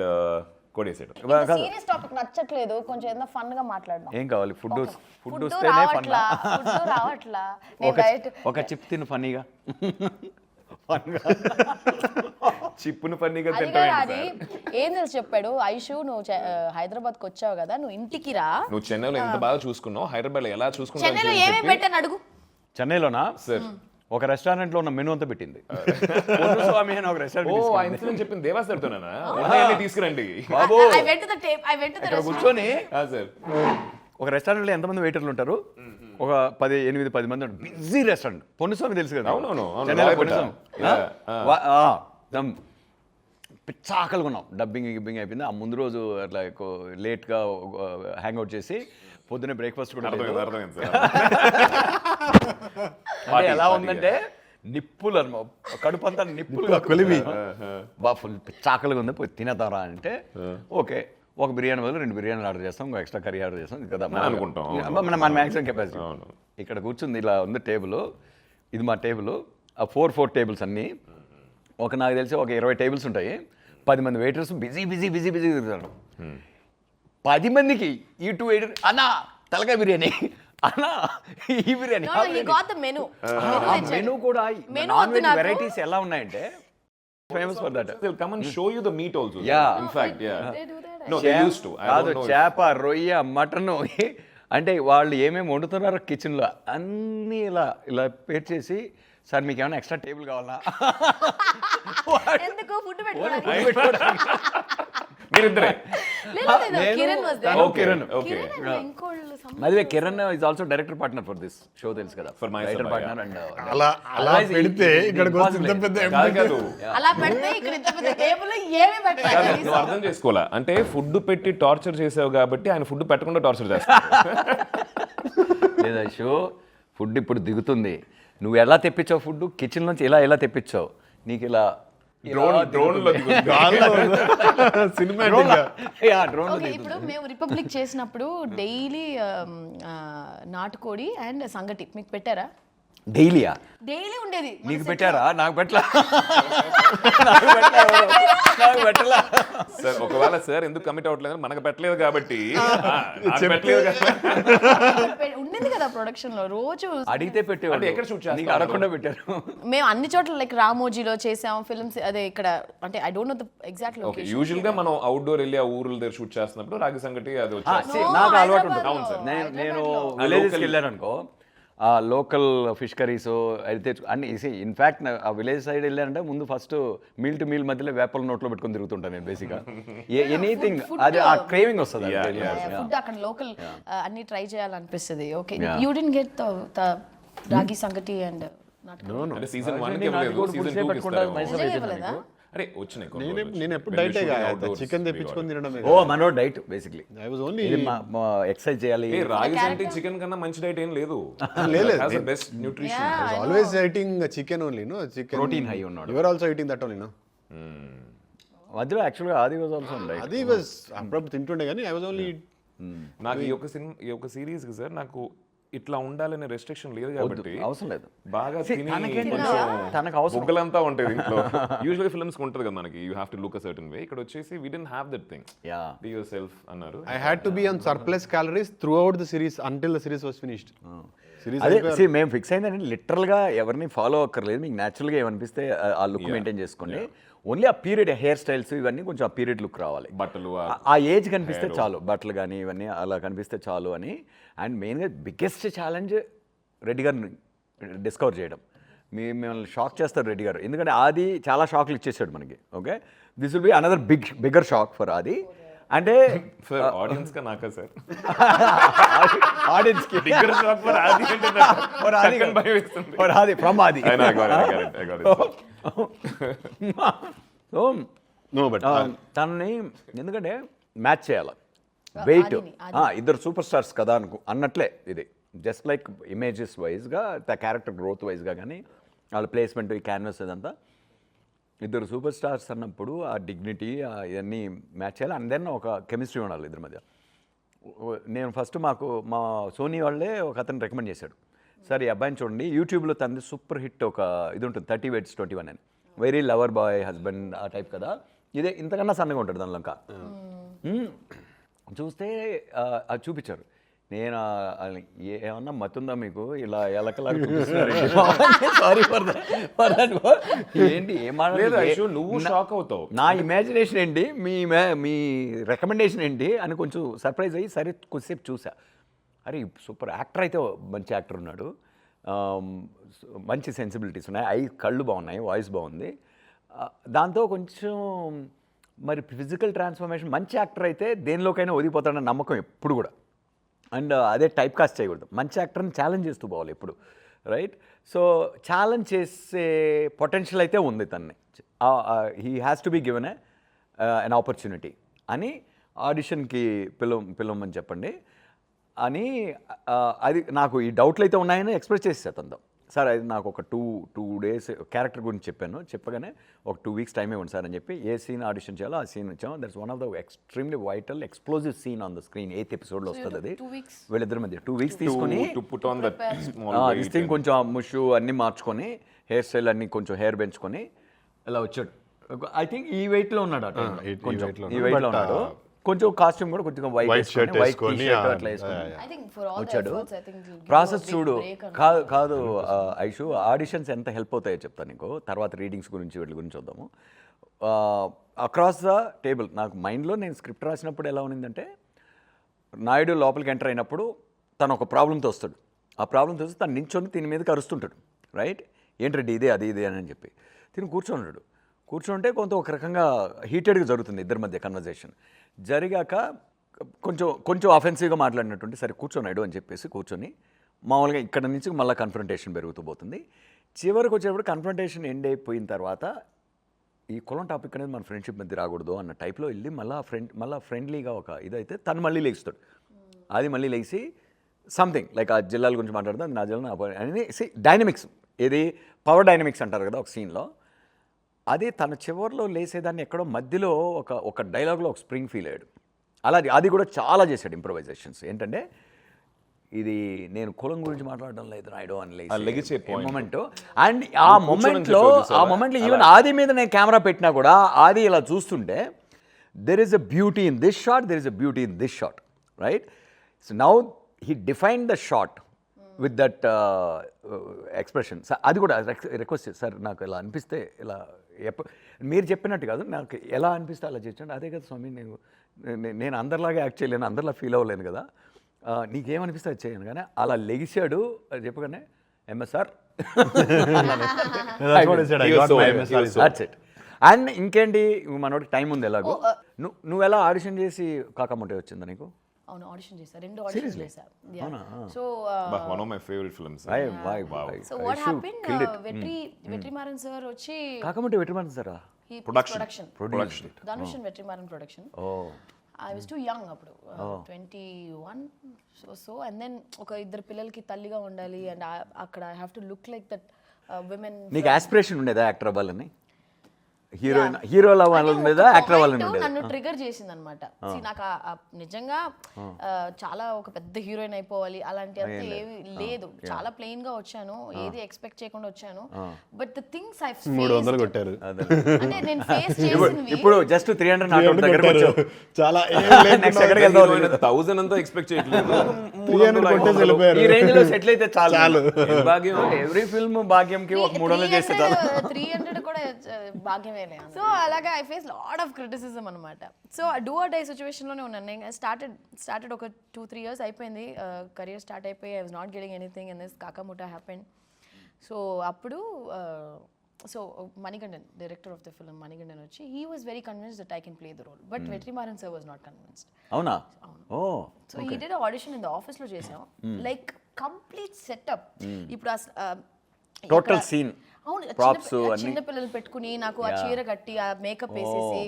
కొడేసాడు. Serious topic నచ్చట్లేదు, కొంచెం ఏదైనా fun గా మాట్లాడదాం. ఏం కావాలి? ఫుడ్ వస్తేనే ఫన్. ఫుడ్ రావట్లా. నేను డైరెక్ట్ ఒక చిప్ తిను ఫన్నీగా. చిప్పును పన్నీగా అది తింటావు కాదు, అది ఏం తెలుసు చెప్పాడు ఐషు, నువ్వు హైదరాబాద్కి వచ్చావు కదా, నువ్వు ఇంటికి రా. నువ్వు చెన్నైలో ఎంత బాగా చూసుకున్నావు, హైదరాబాద్లో ఎలా చూసుకున్నావు చెన్నైలో ఏమేమి పెట్టాను అడుగు. చెన్నైలోనా సార్? ఒక రెస్టారెంట్లో ఉన్న మెనూ అంతా పెట్టింది. స్వామి అని ఒక ఓ, రెస్టారెంట్ ఆ ఇన్సిడెంట్ చెప్పింది దేవాస్తాడుతోనా? తీసుకురండి బాబు. I went to the ఇక్కడ కూర్చొని సార్. ఒక రెస్టారెంట్లో ఎంతమంది వెయిటర్లు ఉంటారు? ఒక 8-10 మంది ఉంటారు. Busy restaurant. పొన్నుస్వామి తెలుసు కదా? అవునవును. చెన్నైలో పొన్నుస్వామి. పిచ్చ ఆకలిగా ఉన్నాం. డబ్బింగ్ అయిపోయింది. ఆ ముందు రోజు అట్లా లేట్గా హ్యాంగ్ అవుట్ చేసి పొద్దున్నే బ్రేక్ఫాస్ట్ కూడా లేదు. అర్థమైంది సార్. అంటే ఎలా ఉందంటే నిప్పులు అన్నమా, కడుపు అంతా నిప్పులుగా కొలిమి. ఫుల్ చాకలిగా ఉంది, పోయి తినేతారా అంటే ఓకే, ఒక బిర్యానీ బదులు 2 బిర్యానీలు ఆర్డర్ చేస్తాం, ఇంకో ఎక్స్ట్రా కర్రీ ఆర్డర్ చేస్తాం కదా అనుకుంటాం. మన మ్యాక్సిమం కెపాసిటీ. ఇక్కడ కూర్చుంది, ఇలా ఉంది టేబుల్, ఇది మా టేబుల్. ఆ 4 టేబుల్స్ అన్నీ ఒక, నాకు తెలిసి ఒక 20 టేబుల్స్ ఉంటాయి. 10 మంది వెయిటర్స్ బిజీ తిరుగుతారు. 10 మందికి ఈ 2 వెయిటర్, అన్నా తలకాయ బిర్యానీ, అన్నా ఈ బిర్యానీ. మెనూ కూడా నాన్ వెజ్ వెరైటీస్ ఎలా ఉన్నాయంటే famous for that. They'll come and show you the meat also. Yeah. In fact, yeah. They do that. No, they used to. I కాదు, don't know. చేప, రొయ్య, మటన్, అంటే వాళ్ళు ఏమేమి వండుతున్నారో కిచెన్లో అన్నీ ఇలా ఇలా పేర్చేసి సార్ మీకు ఏమైనా ఎక్స్ట్రా టేబుల్ కావాలా ఎందుకు ఫుడ్ పెట్టుకోవడానికి మీరిద్దరే Kiran was there. Okay, okay. Kiran and ఇంకోళ్ళు మధ్య Kiran is also director partner for this show తెలుసు కదా For my writer cinema, partner and అలా పెడితే ఇక్కడికి వచ్చి ఇంత పెద్ద కాదు కాదు అలా పెడితే ఇక్కడ ఇంత పెద్ద టేబుల్ ఏమీ కాదు, పెట్టాలి నువ్వు అర్థం చేసుకోవాలా అంటే ఫుడ్ పెట్టి టార్చర్ చేసావు కాబట్టి ఆయన ఫుడ్ పెట్టకుండా టార్చర్ చేస్తాడు లేదా షో ఫుడ్ ఇప్పుడు దిగుతుంది నువ్వు ఎలా తెప్పించావు ఫుడ్ కిచెన్ నుంచి ఎలా తెప్పించావు నీకు ఇలా డ్రోన్ లో సినిమాటిక్ డ్రోన్ ఓకే ఇప్పుడు మేము రిపబ్లిక్ చేసినప్పుడు డైలీ నాటుకోడి అండ్ సంగటి మీకు పెట్టారా డైలీయా డైలీ ఉండేది నీకు పెట్టారా నాకు పెట్టలా నాకు పెట్టలా సార్ ఒకవేళ సార్ ఎందుకు కమిట్ అవ్వట్లేదు మనకు పెట్టలేదు కాబట్టి నాకు పెట్టలేదు ఉండేది కదా ప్రొడక్షన్ లో రోజు అడిగితే పెట్టేవాడు అంటే ఎక్కడ shoot చేస్తారు? నీకు అడగకుండా పెట్టారు మేము అన్ని చోట్ల లైక్ రామోజీలో చేసాం ఫిల్మ్స్ అదే ఇక్కడ అంటే I don't know the exact okay usual గా మనం అవుట్డోర్ వెళ్ళి ఆ ఊర్ల దగ్గర షూట్ చేస్తున్నప్పుడు రాగి సంగటి అది వచ్చేసి నాకు అలవాటు ఉంటుంది అవును సార్. నేను విలేజెస్కి వెళ్ళాను అనుకో ఆ లోకల్ ఫిష్ కర్రీస్ అయితే అన్ని ఇన్ఫ్యాక్ట్ ఆ విలేజ్ సైడ్ వెళ్ళానంటే ముందు ఫస్ట్ మీల్ టు మీల్ మధ్యలో వేపల నోట్లో పెట్టుకొని తిరుగుతుంటాను నేను బేసిక్గా ఎనీథింగ్ అది ఆ క్రేవింగ్ వస్తుంది ఫుడ్ అక్కడ లోకల్ అన్ని ట్రై చేయాలనిపిస్తుంది okay you didn't get the రాగి సంగటి అండ్ అంటే సీజన్ 1 కి ఇవ్వలేదు సీజన్ 2 కి ఇస్తారు ఇవ్వలేదా అరే వచ్చినాయి కొన్ని నేను రోజులు. నేను ఎప్పుడు When we డైటే shooting కాదు outdoors, చికెన్ we తెప్పించుకొని తినడమే ఓ మనో diet basically I was only exercise చేయాలి ఏ రాగి సంగటి చికెన్ కన్నా మంచి డైట్ ఏం లేదు లేదు. Best nutrition always eating chicken only no chicken Protein high ఉన్నాడు. You are also eating that only no మధ్యలో యాక్చువల్గా ఆది వాజ్ ఆల్సో డైట్ అది వాజ్ అప్పుడప్పుడు తింటుండే కానీ ఐ వాజ్ ఓన్లీ నాకు ఈ యొక్క సిరీస్ కి సార్ నాకు ఇట్లా ఉండాలనే రెస్ట్రిక్షన్ లేదు కాబట్టి అవసరం లేదు బాగా తిని తనకేంటంటే తనకు అవసరం బుగ్గలంతా ఉంటుంది ఇంట్లో యూజువల్ ఫిల్మ్స్ ఉంటుంది కదా మనకి you have to look a certain way ఇక్కడ వచ్చేసి we don't have that thing yeah be yourself అన్నారు I had to be on surplus calories throughout the series until the series was finished series అదే మేము fix అయిందని లిటరల్గా ఎవరిని follow అక్కర్లేదు మీకు న్యాచురల్గా ఏమనిపిస్తే ఆ లుక్ మెయింటైన్ చేసుకోండి ఓన్లీ ఆ పీరియడ్ హెయిర్ స్టైల్స్ ఇవన్నీ కొంచెం ఆ పీరియడ్ లుక్ రావాలి బట్టలు ఆ ఏజ్ కనిపిస్తే చాలు బట్టలు కానీ ఇవన్నీ అలా కనిపిస్తే చాలు అని అండ్ మెయిన్గా బిగ్గెస్ట్ ఛాలెంజ్ రెడ్డి గారిని డిస్కవర్ చేయడం మిమ్మల్ని షాక్ చేస్తారు రెడ్డి గారు ఎందుకంటే ఆది చాలా షాక్లు ఇచ్చేసాడు మనకి okay this will be another bigger shock for ఆది అంటే ఫర్ ఆడియన్స్ కా నాకా సార్ ఆడియన్స్కి బిగ్గర్ షాక్ ఫర్ ఆది అంటే ఫర్ ఆది టక్కన భయం వేస్తుంది ఫర్ ఆది ఫ్రమ్ ఆది I know, I got it. So no but తనని ఎందుకంటే మ్యాచ్ చేయాలి వెయిట్ ఆదిని, ఇద్దరు సూపర్ స్టార్స్ కదా అన్నట్లే ఇది జస్ట్ లైక్ ఇమేజెస్ వైజ్గా ద క్యారెక్టర్ గ్రోత్ వైజ్గా కానీ వాళ్ళ ప్లేస్మెంట్ ఈ క్యాన్వస్ ఇదంతా ఇద్దరు సూపర్ స్టార్స్ అన్నప్పుడు ఆ డిగ్నిటీ ఇవన్నీ మ్యాచ్ చేయాలి అండ్ దెన్ ఒక కెమిస్ట్రీ ఉండాలి ఇద్దరి మధ్య నేను ఫస్ట్ మా సోనీ వాళ్ళే ఒక అతను రికమెండ్ చేశాడు సార్ ఈ అబ్బాయిని చూడండి యూట్యూబ్లో తనది సూపర్ హిట్ ఒక ఇది ఉంటుంది 30 Weights 21 అని వెరీ లవర్ బాయ్ హస్బెండ్ ఆ టైప్ కదా ఇదే ఇంతకన్నా సన్నగా ఉంటాడు దానిలో ఇంకా చూస్తే అది చూపించారు నేను ఏమన్నా మతుందా మీకు ఇలా ఎలకలాగా సారీ ఏంటి నువ్వు షాక్ అవుతావు నా ఇమాజినేషన్ ఏంటి మీ రికమెండేషన్ ఏంటి అని కొంచెం సర్ప్రైజ్ అయ్యి సరే కొద్దిసేపు చూసా అరే సూపర్ యాక్టర్ అయితే మంచి యాక్టర్ ఉన్నాడు మంచి సెన్సిబిలిటీస్ ఉన్నాయి కళ్ళు బాగున్నాయి వాయిస్ బాగుంది దాంతో కొంచెం మరి ఫిజికల్ ట్రాన్స్ఫర్మేషన్ మంచి యాక్టర్ అయితే దేనిలోకైనా ఒదిగిపోతాడన్న నమ్మకం ఎప్పుడు కూడా అండ్ అదే టైప్ కాస్ట్ చేయకూడదు మంచి యాక్టర్ని ఛాలెంజ్ చేస్తూ పోవాలి ఎప్పుడు రైట్ సో ఛాలెంజ్ చేసే పొటెన్షియల్ అయితే ఉంది తన్ని he has to be given an opportunity అని ఆడిషన్కి పిలవమని చెప్పండి అని అది నాకు ఈ డౌట్లు అయితే ఉన్నాయని ఎక్స్ప్రెస్ చేసేసా తనతో సార్ అది నాకు ఒక టూ డేస్ క్యారెక్టర్ గురించి చెప్పగానే ఒక 2 weeks టైం ఇవ్వండి సార్ అని చెప్పి ఏ సీన్ ఆడిషన్ చేయాలో ఆ సీన్ ఇచ్చాము that's one of the extremely vital explosive scene on the screen 8th episodeలో వస్తుంది అది 2 weeks వీళ్ళిద్దరి మధ్య 2 weeks తీసుకొని to put on that this thing కొంచెం ఆ ముషు అన్నీ మార్చుకొని హెయిర్ స్టైల్ అన్నీ కొంచెం హెయిర్ పెంచుకొని ఇలా వచ్చాడు ఐ థింక్ ఈ వెయిట్లో ఉన్నాడు అటు కొంచెం ఈ వెయిట్లో ఉన్నాడు కొంచెం కాస్ట్యూమ్ కూడా కొంచెం వైట్ షర్ట్ వేసుకొని అట్లా వేసుకొని I think for all the వచ్చాడు efforts, I think you'll give process a big చూడు break on కాదు ఐషు ఆడిషన్స్ ఎంత హెల్ప్ అవుతాయో చెప్తాను నీకు తర్వాత రీడింగ్స్ గురించి వీటి గురించి చూద్దాము అక్రాస్ ద టేబుల్ నాకు మైండ్లో నేను స్క్రిప్ట్ రాసినప్పుడు ఎలా ఉన్నిందంటే నాయుడు లోపలికి ఎంటర్ అయినప్పుడు తను ఒక ప్రాబ్లంతో వస్తాడు. ఆ ప్రాబ్లంతో వస్తే తను నించొని దీని మీదకి అరుస్తుంటాడు, రైట్? ఏంటంటే ఇదే అది ఇదే అని చెప్పి తిని కూర్చోన్నాడు. కూర్చుంటే కొంత ఒక రకంగా హీటెడ్గా జరుగుతుంది ఇద్దరి మధ్య కన్వర్జేషన్. జరిగాక కొంచెం అఫెన్సివ్గా మాట్లాడినట్టుంటే సరే కూర్చోన్నాడు అని చెప్పేసి కూర్చొని మామూలుగా ఇక్కడ నుంచి మళ్ళీ కన్ఫ్రంటేషన్ పెరుగుతూ పోతుంది. చివరికి వచ్చేటప్పుడు కన్ఫ్రంటేషన్ ఎండ్ అయిపోయిన తర్వాత ఈ కులం టాపిక్ అనేది మన ఫ్రెండ్షిప్ మధ్య రాకూడదు అన్న టైప్లో వెళ్ళి మళ్ళీ ఫ్రెండ్లీగా ఒక ఇదైతే తను మళ్ళీ లేస్తాడు. అది మళ్ళీ లేచి సంథింగ్ లైక్ ఆ జిల్లాల గురించి మాట్లాడుతూ అది నా జిల్లా అని డైనమిక్స్, ఏది పవర్ డైనమిక్స్ అంటారు కదా ఒక సీన్లో. అది తన చివరిలో లేసేదాన్ని ఎక్కడో మధ్యలో ఒక డైలాగ్లో ఒక స్ప్రింగ్ ఫీల్ అయ్యాడు. అలా అది కూడా చాలా చేశాడు ఇంప్రొవైజేషన్స్. ఏంటంటే ఇది నేను కులం గురించి మాట్లాడడం లేదు నాయుడు అని లెగిసే మూమెంట్. అండ్ ఆ మూమెంట్లో ఈవెన్ ఆది మీద నేను కెమెరా పెట్టినా కూడా ఆది ఇలా చూస్తుంటే there is a beauty in this shot, there is a beauty in this shot, right? So now he define the shot with that expression. అది కూడా రిక్వెస్ట్ సార్ నాకు ఇలా అనిపిస్తే ఇలా మీరు చెప్పినట్టు కాదు, నాకు ఎలా అనిపిస్తే అలా చేయండి. అదే కదా స్వామి, నేను అందరిలాగా యాక్ట్ చేయలేను, అందరిలా ఫీల్ అవ్వలేను కదా, నీకేమనిపిస్తే అది చేయను. కానీ అలా లెగిసాడు అది చెప్పగానే ఎంఎస్ఆర్ అండ్ ఇంకేంటి మనోడికి టైం ఉంది ఎలాగో. నువ్వు ఎలా ఆడిషన్ చేసి కాకముంటే వచ్చిందా నీకు? అవును, ఆడిషన్ చేశా, 2 ఆడిషన్ చేశా. So one of my favorite films. So what happened, Vetrimaaran sir వచ్చి కాకముంటే వెట్రిమారన్ సారా production Dhanush and Vetrimaaran production. I was too young అప్పుడు, 21. సో అండ్ దెన్ ఒక ఇద్దరు పిల్లలకి తల్లిగా ఉండాలి అండ్ అక్కడ I have to look like that women. నీకు ఆస్పిరేషన్ ఉండేదా యాక్టర్ అవ్వాలని? హీరోల వాళ్ళ మీద యాక్టర్ అవ్వాలని ఉండేదా? నన్ను ట్రిగర్ చేసింది అనమాట. నాకు నిజంగా చాలా ఒక పెద్ద హీరోయిన్ అయిపోవాలి అలాంటి అంత ఏమి లేదు. చాలా ప్లెయిన్ గా వచ్చాను, ఏది ఎక్స్పెక్ట్ చేయకుండా వచ్చాను. బట్ ద థింగ్స్ ఐ 300 కొట్టారు అంటే నేను ఫేస్ చేసినవి ఇప్పుడు జస్ట్ 300 నాట్ దగ్గరికి వచ్చావు. చాలా నెక్స్ట్ ఎక్కడికి వెళ్దాం? 1000 అంతా ఎక్స్పెక్ట్ చేయట్లేదు. 300 కొట్టేసి వెళ్ళిపోయారు. ఈ రేంజ్ లో సెటిల్ అయితే చాలు. భాగ్యం ఎవ్రీ ఫిల్మ్ భాగ్యంకి ఒక 300 చేస్తే చాలు. 300 కూడా భాగ్యమే. సో అలాగా I face lot of criticism అనమాట. So do or die situation లోనే ఉన్నాను. నేను స్టార్టెడ్ ఒక 2-3 years అయిపోయింది కెరియర్ స్టార్ట్ అయిపోయి. I was not getting anything and this Kaakamuttai happened. So అప్పుడు so Manikandan, director of the film Manikandan వచ్చి he was very convinced that I can play the role, but Vetrimaaran sir was not convinced. అవునా? Oh so he did audition in the office లో చేసాం, like complete setup. ఇప్పుడు total scene props చిన్న పిల్లలు పెట్టుకుని నాకు ఆ చీర కట్టి ఆ మేకప్ వేసేసి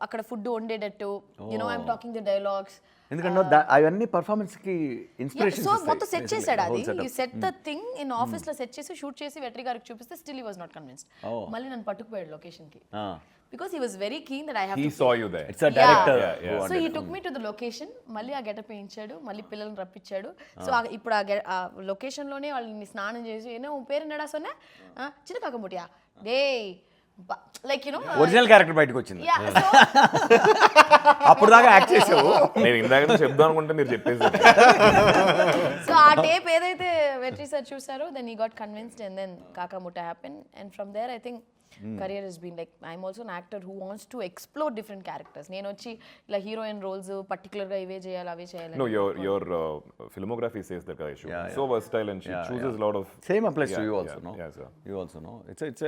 అక్కడ ఫుడ్ వండేటట్టు, you know I'm talking the dialogues. ఎందుకంటే అవన్నీ పర్ఫార్మెన్స్ కి ఇన్స్పిరేషన్. సో మొత్తం సెట్ చేశాడు. అది you set the thing in office లో సెట్ చేసి షూట్ చేసి వెట్రి గారికి చూపిస్తే still he was not convinced. మళ్ళీ నన్ను పట్టుకుపోయాడు లొకేషన్ కి because he was very keen that I have he to saw you there. It's a director. So he took me to the location. మళ్ళీ ఆ getup వేయించాడు, మళ్ళీ పిల్లల్ని రప్పించాడు. సో ఇప్పుడు ఆ లొకేషన్ లోనే వాళ్ళని స్నానం చేసి ఏనో పేరు నడా సొన్నా చిన్న కాకముటియా day like you know original character బయటకు వచ్చింది. అప్పుడు దాకా యాక్ట్ చేసావు. నేను ఇందాక చెప్దాం అనుకుంటే మీరు చెప్పేసారు. సో ఆ టేప్ ఏదైతే వెట్రి సార్ చూసారో then he got convinced and then Kaakamuttai happen and from there I think career has been like I'm also an actor who wants to explore different characters. నేను వచ్చి ఇలా హీరోయిన్ రోల్స్ పర్టికులర్ గా ఇవే చేయాలి అవే చేయాలి. No, your filmography says that issue. So versatile and she chooses a lot of. Same applies to you also, no? Yeah, sir. You also know. It's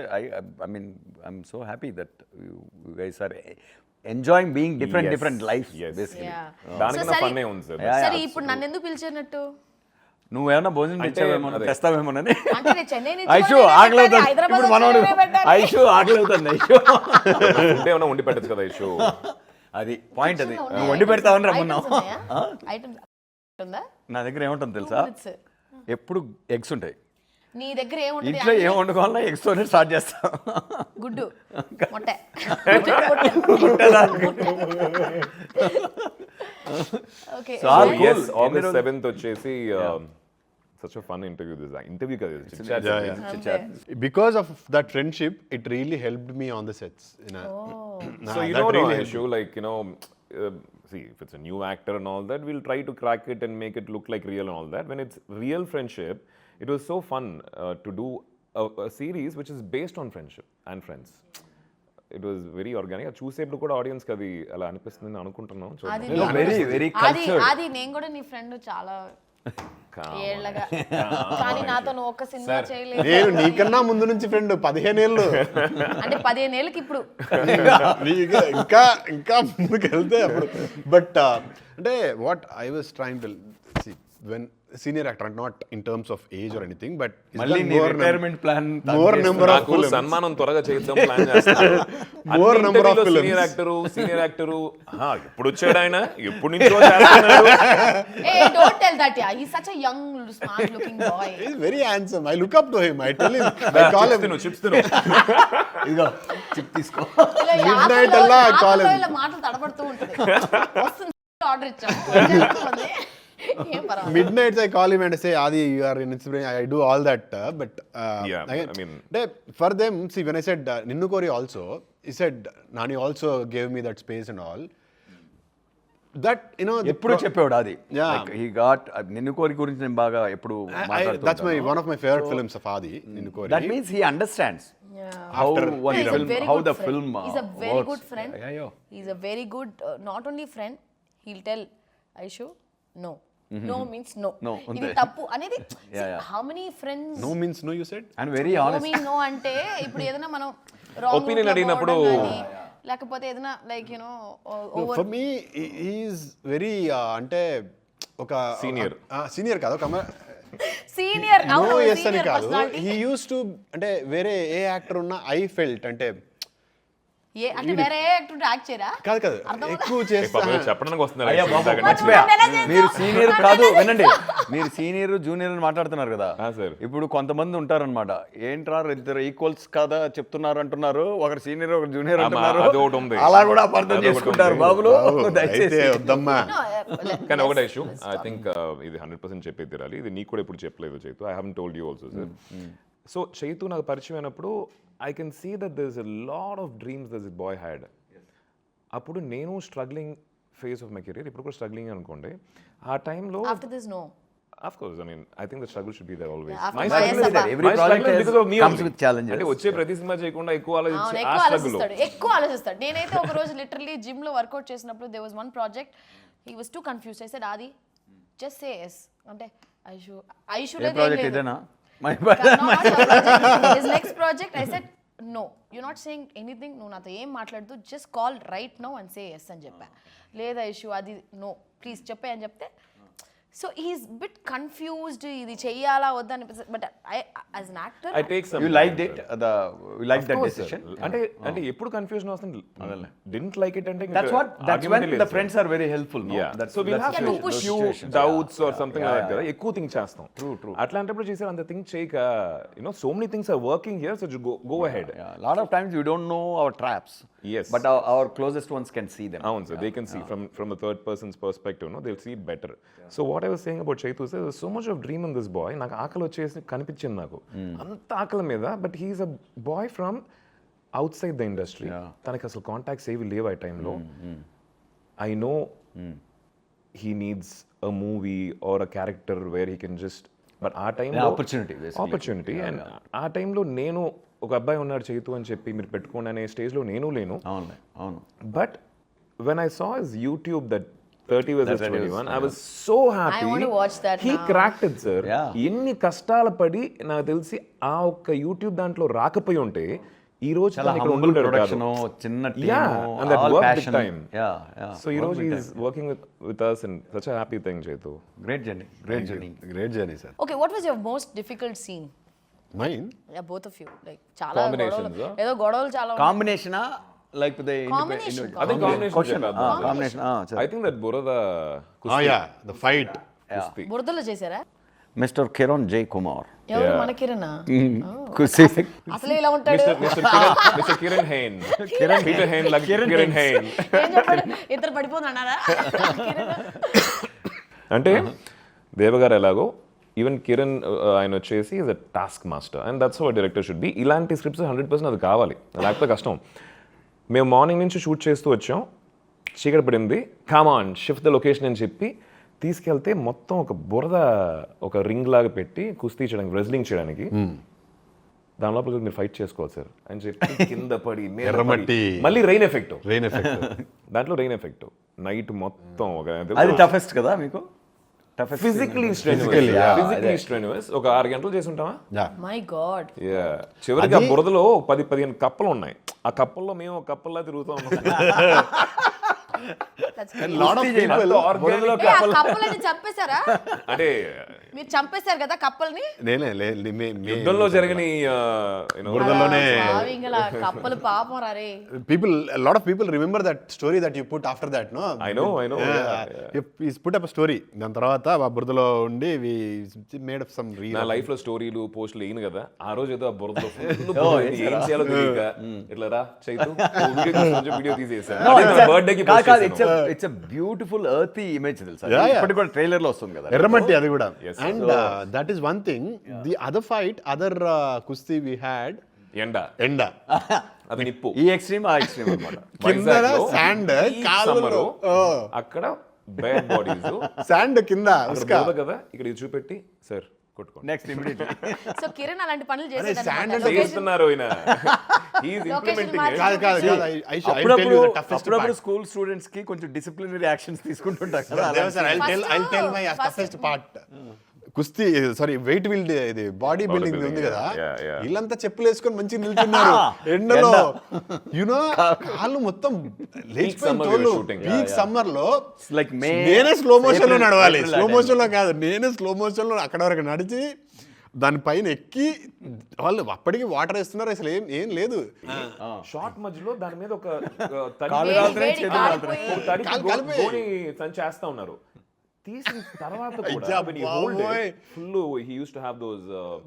I mean I'm so happy that you guys are enjoying being different life basically. దానికి నా fun ఏ ఉంది sir. సరే ఇప్పుడు నన్ను ఎందుకు పిలిచినట్టు? నువ్వేమన్నా భోజనం తెచ్చావేమో తెస్తావేమోనని. అంటే నేను చెన్నై నుంచి ఐషు ఆకలి అవుతుంది. ఇప్పుడు మనోడు ఐషు ఆకలి అవుతుంది. ఐషు ఉంటే ఏమైనా వండి పెట్టచ్చు కదా ఐషు. అది పాయింట్. అది నువ్వు వండి పెడతావని రమ్మన్నావు. నా దగ్గర ఏముంటుంది తెలుసా, ఎప్పుడు ఎగ్స్ ఉంటాయి. నీ దగ్గర ఏముంటుంది? ఇంట్లో ఏం వండుకోవాలన్నా ఎగ్స్ తోనే స్టార్ట్ చేస్తా. గుడ్డు మొట్ట. Okay. So yes, August 7th వచ్చేసి such a fun interview. This interview కదా, chit chat. Because of that friendship, it really helped me on the sets. So you know, really issue like see, if it's a new actor and all that, we'll try to crack it and make it look like real and all that. When it's real friendship, it was so fun to do a series which is based on friendship and friends. It was very organic. చూసేప్పుడు కూడా audience కి అది అలా అనిపిస్తుంది అనుకుంటున్నాను. Very very cultured. అది నేను కూడా నీ ఫ్రెండ్ చాలా ఏళ్ళగా కానీ నాతో నువ్వు ఒక్క సినిమా చేయలేదు. నేను నీకన్నా ముందు నుంచి ఫ్రెండ్ 15 ఏళ్ళు. అంటే 15 ఏళ్ళకి ఇప్పుడు నీకు ఇంకా ఇంకా ముందుకు వెళ్తే అప్పుడు. బట్ అంటే what I was trying to see when senior actor, not in terms of age or anything, but మళ్ళీ retirement plan more number of నాకు సన్మానం త్వరగా చేద్దాం ప్లాన్ చేస్తున్నారు. More number of films. Senior actor ఎప్పుడు వచ్చాడు ఆయన, ఎప్పుడు నుంచో చేస్తున్నాడు. ఏ don't tell that yeah, he such a young smart looking boy. He's very handsome. I look up to him. I tell him. I call him. Chips తిను. ఇదిగో chip తీసుకో. Midnight అలా I call him. ఇలా మాటలు తడబడుతూ ఉంటుంది. వస్తుంది order ఇచ్చాము. ఏం పర్వాలేదు. Midnights I call him and say, Adi, you are an inspiration. I do all that. But Yeah, again, I mean, for them, see, when I said Ninnu Kori also, he said Nani also gave me that space and all. That, you know, ఎప్పుడు చెప్పేవాడు అది. Yeah. He got నిన్ను కోరి గురించి నేను బాగా ఎప్పుడు that's one of my favorite films of Adi, Ninnu Kori. That means he understands how After, one He's a film very how good the friend. Film He's a very good friend. Yeah. He's a very good, not only friend, he'll tell Aishu, no. No means no. No, ఇది అంతే. తప్పు అనేది. Yeah. How many friends No means no, you said? And very no honest. mean no అంటే ఇప్పుడు ఏదైనా మనం wrong Opinion route లో అడిగినప్పుడు పోవడం గానీ, లేకపోతే ఏదైనా like you no No, for me, he is very అంటే ఒక సీనియర్ కాదు, ఒక సీనియర్ నో ఎస్ అని కాదు. హీ యూస్ టు అంటే వేరే ఏ యాక్టర్ ఉన్నా ఐ ఫెల్ట్ అంటే ఏ అంటే వేరే యాక్టర్ యాక్ట్ చేయరా? కాదు ఎక్కువ చేస్తా. చెప్పడానికి వస్తున్నారు. అయ్యా బాబు, ఇందాక నుంచి. మర్చిపోయా. నన్ను ఎలా చేసావు? మీరు సీనియర్ కాదు, వినండి, మీరు సీనియర్ జూనియర్ అని మాట్లాడుతున్నారు కదా. sir. ఇప్పుడు కొంతమంది ఉంటారన్నమాట, ఏంట్రా ఇద్దరు ఈక్వల్స్ కాదా చెప్తున్నారు అంటున్నారు, ఒకరు సీనియర్ ఒకరు జూనియర్ అంటున్నారు, అది ఒకటి ఉంది. అలా కూడా అపార్థం అదొకటి చేసుకుంటారు ఉంది. బాబులు. అయితే దయచేసి వద్దమ్మా. కానీ ఒకటే ఇష్యూ, ఐ థింక్ ఇది 100% చెప్పే తీరాలి. ఇది నీకు కూడా ఇప్పుడు చెప్పలేదు Chaitu. I haven't told you also sir. So Chaitu నాకు పరిచయం అయినప్పుడు I can see that there is a lot of dreams that this boy had. అప్పుడు నేను struggling phase of my career, ఇప్పుడు కూడా స్ట్రగ్లింగ్ అనుకోండి. ఆ టైంలో after this no. of course, I mean, I think the struggle should be there always. Yeah, My after struggle is Sabha. there. Every My project struggle is because of me comes only. with challenges. అంటే వచ్చే ప్రతి cinema చేయకుండా ఎక్కువ అవును, ఆలోచించి ఎక్కువ ఆ struggle. ఆలోచిస్తాడు. నేనైతే ఒక రోజు లిటరల్లీ జిమ్ లో వర్కౌట్ చేసినప్పుడు there was one project, he was too confused. I said, Adi, just say yes. అంటే ఐషు ఏ ప్రాజెక్ట్ ఇదేనా? his next project, I said, no, you're not saying anything, నువ్వు నాతో ఏం మాట్లాడదు, just call right now and say yes అని చెప్పా. లేదా ఐషు అది నో ప్లీజ్ చెప్పే అని చెప్తే, సో హీస్ బిట్ కన్ఫ్యూజ్డ్, ఇది చెయ్యాలా వద్దా అని. But I as an actor I take some You liked it, you liked that decision. అంటే ఎప్పుడు కన్ఫ్యూజన్ వస్తుంది. Didn't like it అంటే That's when the friends are very helpful, no? Yeah. That's- So we'll have that's to push. few doubts or something like that. ఎక్కువ think చేస్తాం. True. అట్లాంటప్పుడు చేసారు అంత think చేయక, so many things are working here, so go ahead. Yeah, a lot of times we don't know our traps. Yes. But our closest ones can see them. అవును sir, they can see from the third person's perspective, they'll see it better. So what I was saying about Chaitu is there's so much of dream in this boy. నాకు ఆకలి వచ్చేసి కనిపించింది నాకు అంత ఆకలి మీద. But he is a boy from outside the industry. తనకి అసలు కాంటాక్ట్స్ ఏవి లేవు ఆ టైంలో. I know he needs a movie or a character where he can just, but ఆ టైంలో ఆపర్చునిటీ. అండ్ ఆ టైంలో నేను ఒక అబ్బాయి ఉన్నాడు చైతు అని చెప్పి మీరు పెట్టుకోండి అనే స్టేజ్లో నేను లేను. అవును. But when I saw his YouTube that 30 versus 21, I was so happy. I want to watch that He now. cracked it, sir. Yeah. ఎన్ని కష్టాలు పడి నాకు తెలిసి ఆ ఒక్క యూట్యూబ్ దాంట్లో రాకపోయి ఉంటే ఈ రోజు చాలా తను ఇక్కడ humble ఉండుంటాడు production, కాదు. చిన్న team, Yeah, and that all worked big passion. time. Yeah. So ఈ రోజు he is working with us and such a happy thing, Chetu. Great journey. Great journey, sir. Okay, what was your most difficult scene? Mine? Yeah, both of you. Like చాలా Combinations, గొడవలు, ఏదో గొడవలు చాలా ఉన్నాయి. Combination, like the Combination. I think combination కాదు. combination. I think that బురద Oh yeah, the fight. కుస్తీ. బురదలో చేశారా? Mr. Kiran J. Kumar. ఎవరు? మన కిరణా? అసలు ఇలా ఉంటాడు. Mr. Kiran Hain. Peter Hain like Kiran Hain. ఏం చెప్పాడు? ఇద్దరు పడిపోతున్నారా? అంటే దేవగారు ఎలాగో ఈవెన్ కిరణ్ ఆయన వచ్చేసి is a task master and that's how director should be. ఇలాంటి స్క్రిప్ట్స్ 100% అది కావాలి, లేకపోతే కష్టం. మేము మార్నింగ్ నుంచి షూట్ చేస్తూ వచ్చాం, చీకటి పడింది, come on shift the location అని చెప్పి తీసుకెళ్తే మొత్తం ఒక బురద ఒక రింగ్ లాగా పెట్టి కుస్తీ చేయడానికి, రెజ్లింగ్ చేయడానికి, దాని లోపల మీరు ఫైట్ చేసుకోవాలి సార్ అని చెప్పి కింద పడి ఎర్రమట్టి. మళ్ళీ రెయిన్ ఎఫెక్ట్, Rain effect. దాంట్లో రెయిన్ ఎఫెక్ట్ నైట్ మొత్తం ఒక అది టఫెస్ట్ కదా మీకు? ఫిజికలీ స్ట్రెన్యూస్ ఒక 6 గంటలు చేసి ఉంటామా? My God. చివరికి ఆ బురదలో 10-15 కప్పలు ఉన్నాయి. ఆ కప్పల్లో మేము కప్పల్లా తిరుగుతూ ఉన్నాం. కప్పలని చంపేశారా? అంటే మీరు చంపేశారు కదా కప్పల్ని? యుద్ధంలో జరిగిన బురదలోనే కప్పలు పాపం రే. lot of people remember that story that you put after that, no? I know. You put up a story. దాని తర్వాత ఆ బురదలో ఉండి we made up some reel. నా లైఫ్ లో స్టోరీలు పోస్టులు వేయను కదా. ఆ రోజు ఏదో ఆ బురదలో ఏం చేయాలో తెలియక ఇట్లా రా చైతు వీడియో తీసేసాను. బర్త్డే కి ఇట్స్ బ్యూటిఫుల్ ఎర్తీ ఇమేజ్ తెలుసా? ఇప్పటికి కూడా ట్రైలర్ లో వస్తుంది కదా ఎర్రమట్టి అది కూడా. And that is one thing. The other kusti we had, ఎండ అది నిప్పు. ఈ ఎక్స్ట్రీమ్ ఆ ఎక్స్ట్రీమ్ అన్నమాట. కింద శాండ్ కాలులో అక్కడ బ్యాడ్ బాడీస్ శాండ్ కింద కదా. ఇక్కడ ఇది చూపెట్టి సార్ కొట్టుకోండి నెక్స్ట్ ఇమిడియట్లీ. సో కిరణ్ అలాంటి పనులు చేస్తున్నారు. అప్పుడప్పుడు స్కూల్ స్టూడెంట్స్ కి కొంచెం డిసిప్లినరీ యాక్షన్స్ తీసుకుంటుంటారు కదా. I'll tell my toughest part. కుస్తీ సారీ వెయిట్ బిల్డ్ ఇది బాడీ బిల్డింగ్ ఉంది కదా, వీళ్ళంతా చెప్పులు వేసుకొని మంచిగా నిల్చున్నారు ఎండలో. యునో కాళ్ళు మొత్తం పీక్ సమ్మర్ లో నేనే స్లో మోషన్ లో నడవాలి. స్లో మోషన్ లో కాదు, నేనే స్లో మోషన్ లో అక్కడ వరకు నడిచి దానిపైన ఎక్కి వాళ్ళు అప్పటికి వాటర్ వేస్తున్నారు. అసలు ఏం లేదు. షార్ట్ మధ్యలో దాని మీద ఒక చేస్తా ఉన్నారు. తీసిన తర్వాత full he use to have those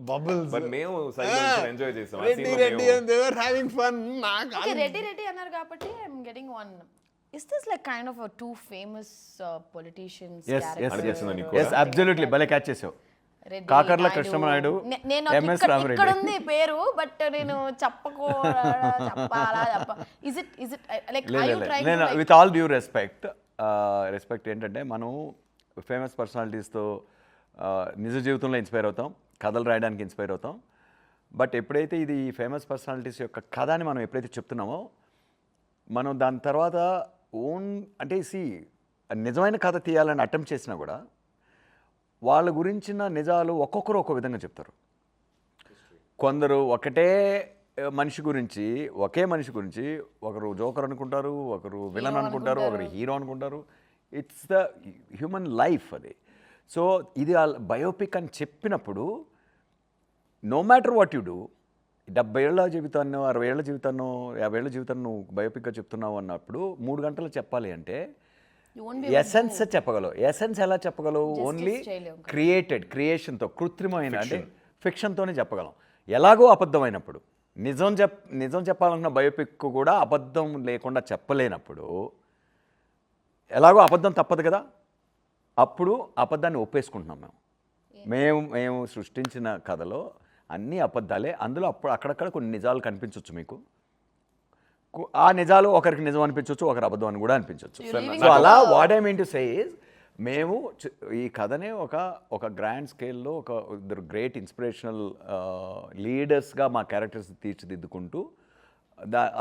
bubbles. But మేము ఎంజాయ్ చేసాం. Reddy and they were having fun. Okay, Reddy అన్నారు కాబట్టి I'm getting one. Is this like kind of a two famous politicians character? Yes, absolutely. భలే క్యాచ్ చేసావు. Kakarla Krishna Naidu, MS Rama Reddy. ఇక్కడ ఉంది పేరు but నేను చెప్పాలా is it like are you trying to with all due respect ఏంటంటే మనం ఫేమస్ పర్సనాలిటీస్తో నిజ జీవితంలో ఇన్స్పైర్ అవుతాం, కథలు రాయడానికి ఇన్స్పైర్ అవుతాం. బట్ ఎప్పుడైతే ఇది ఫేమస్ పర్సనాలిటీస్ యొక్క కథని మనం ఎప్పుడైతే చెప్తున్నామో మనం దాని తర్వాత అంటే నిజమైన కథ తీయాలని అటెంప్ట్ చేసినా కూడా వాళ్ళ గురించిన నిజాలు ఒక్కొక్కరు ఒక్కో విధంగా చెప్తారు. కొందరు ఒకే మనిషి గురించి ఒకరు జోకర్ అనుకుంటారు, ఒకరు విలన్ అనుకుంటారు, ఒకరు హీరో అనుకుంటారు. ఇట్స్ ద హ్యూమన్ లైఫ్ అది. సో ఇది బయోపిక్ అని చెప్పినప్పుడు no matter what you do, 70 ఏళ్ల జీవితాన్ని, 60 ఏళ్ల జీవితాన్ని, 50 ఏళ్ల జీవితాన్ని నువ్వు బయోపిక్గా చెప్తున్నావు అన్నప్పుడు 3 గంటలు చెప్పాలి అంటే ఎసెన్స్ చెప్పగలవు. ఎసెన్స్ ఎలా చెప్పగలవు? ఓన్లీ క్రియేషన్తో, కృత్రిమైన అంటే ఫిక్షన్తోనే చెప్పగలం. ఎలాగో అబద్ధమైనప్పుడు నిజం చెప్పాలన్న బయోపిక్ కూడా అబద్ధం లేకుండా చెప్పలేనప్పుడు ఎలాగో అబద్ధం తప్పదు కదా. అప్పుడు అబద్ధాన్ని ఒప్పేసుకుంటున్నాం మేము సృష్టించిన కథలో అన్నీ అబద్ధాలే. అందులో అక్కడక్కడ కొన్ని నిజాలు కనిపించవచ్చు మీకు. ఆ నిజాలు ఒకరికి నిజం అనిపించవచ్చు, ఒకరు అబద్ధం అని కూడా అనిపించవచ్చు. సో అలా what I mean to say is మేము ఈ కథనే ఒక గ్రాండ్ స్కేల్లో ఇద్దరు గ్రేట్ ఇన్స్పిరేషనల్ లీడర్స్గా మా క్యారెక్టర్స్ తీర్చిదిద్దుకుంటూ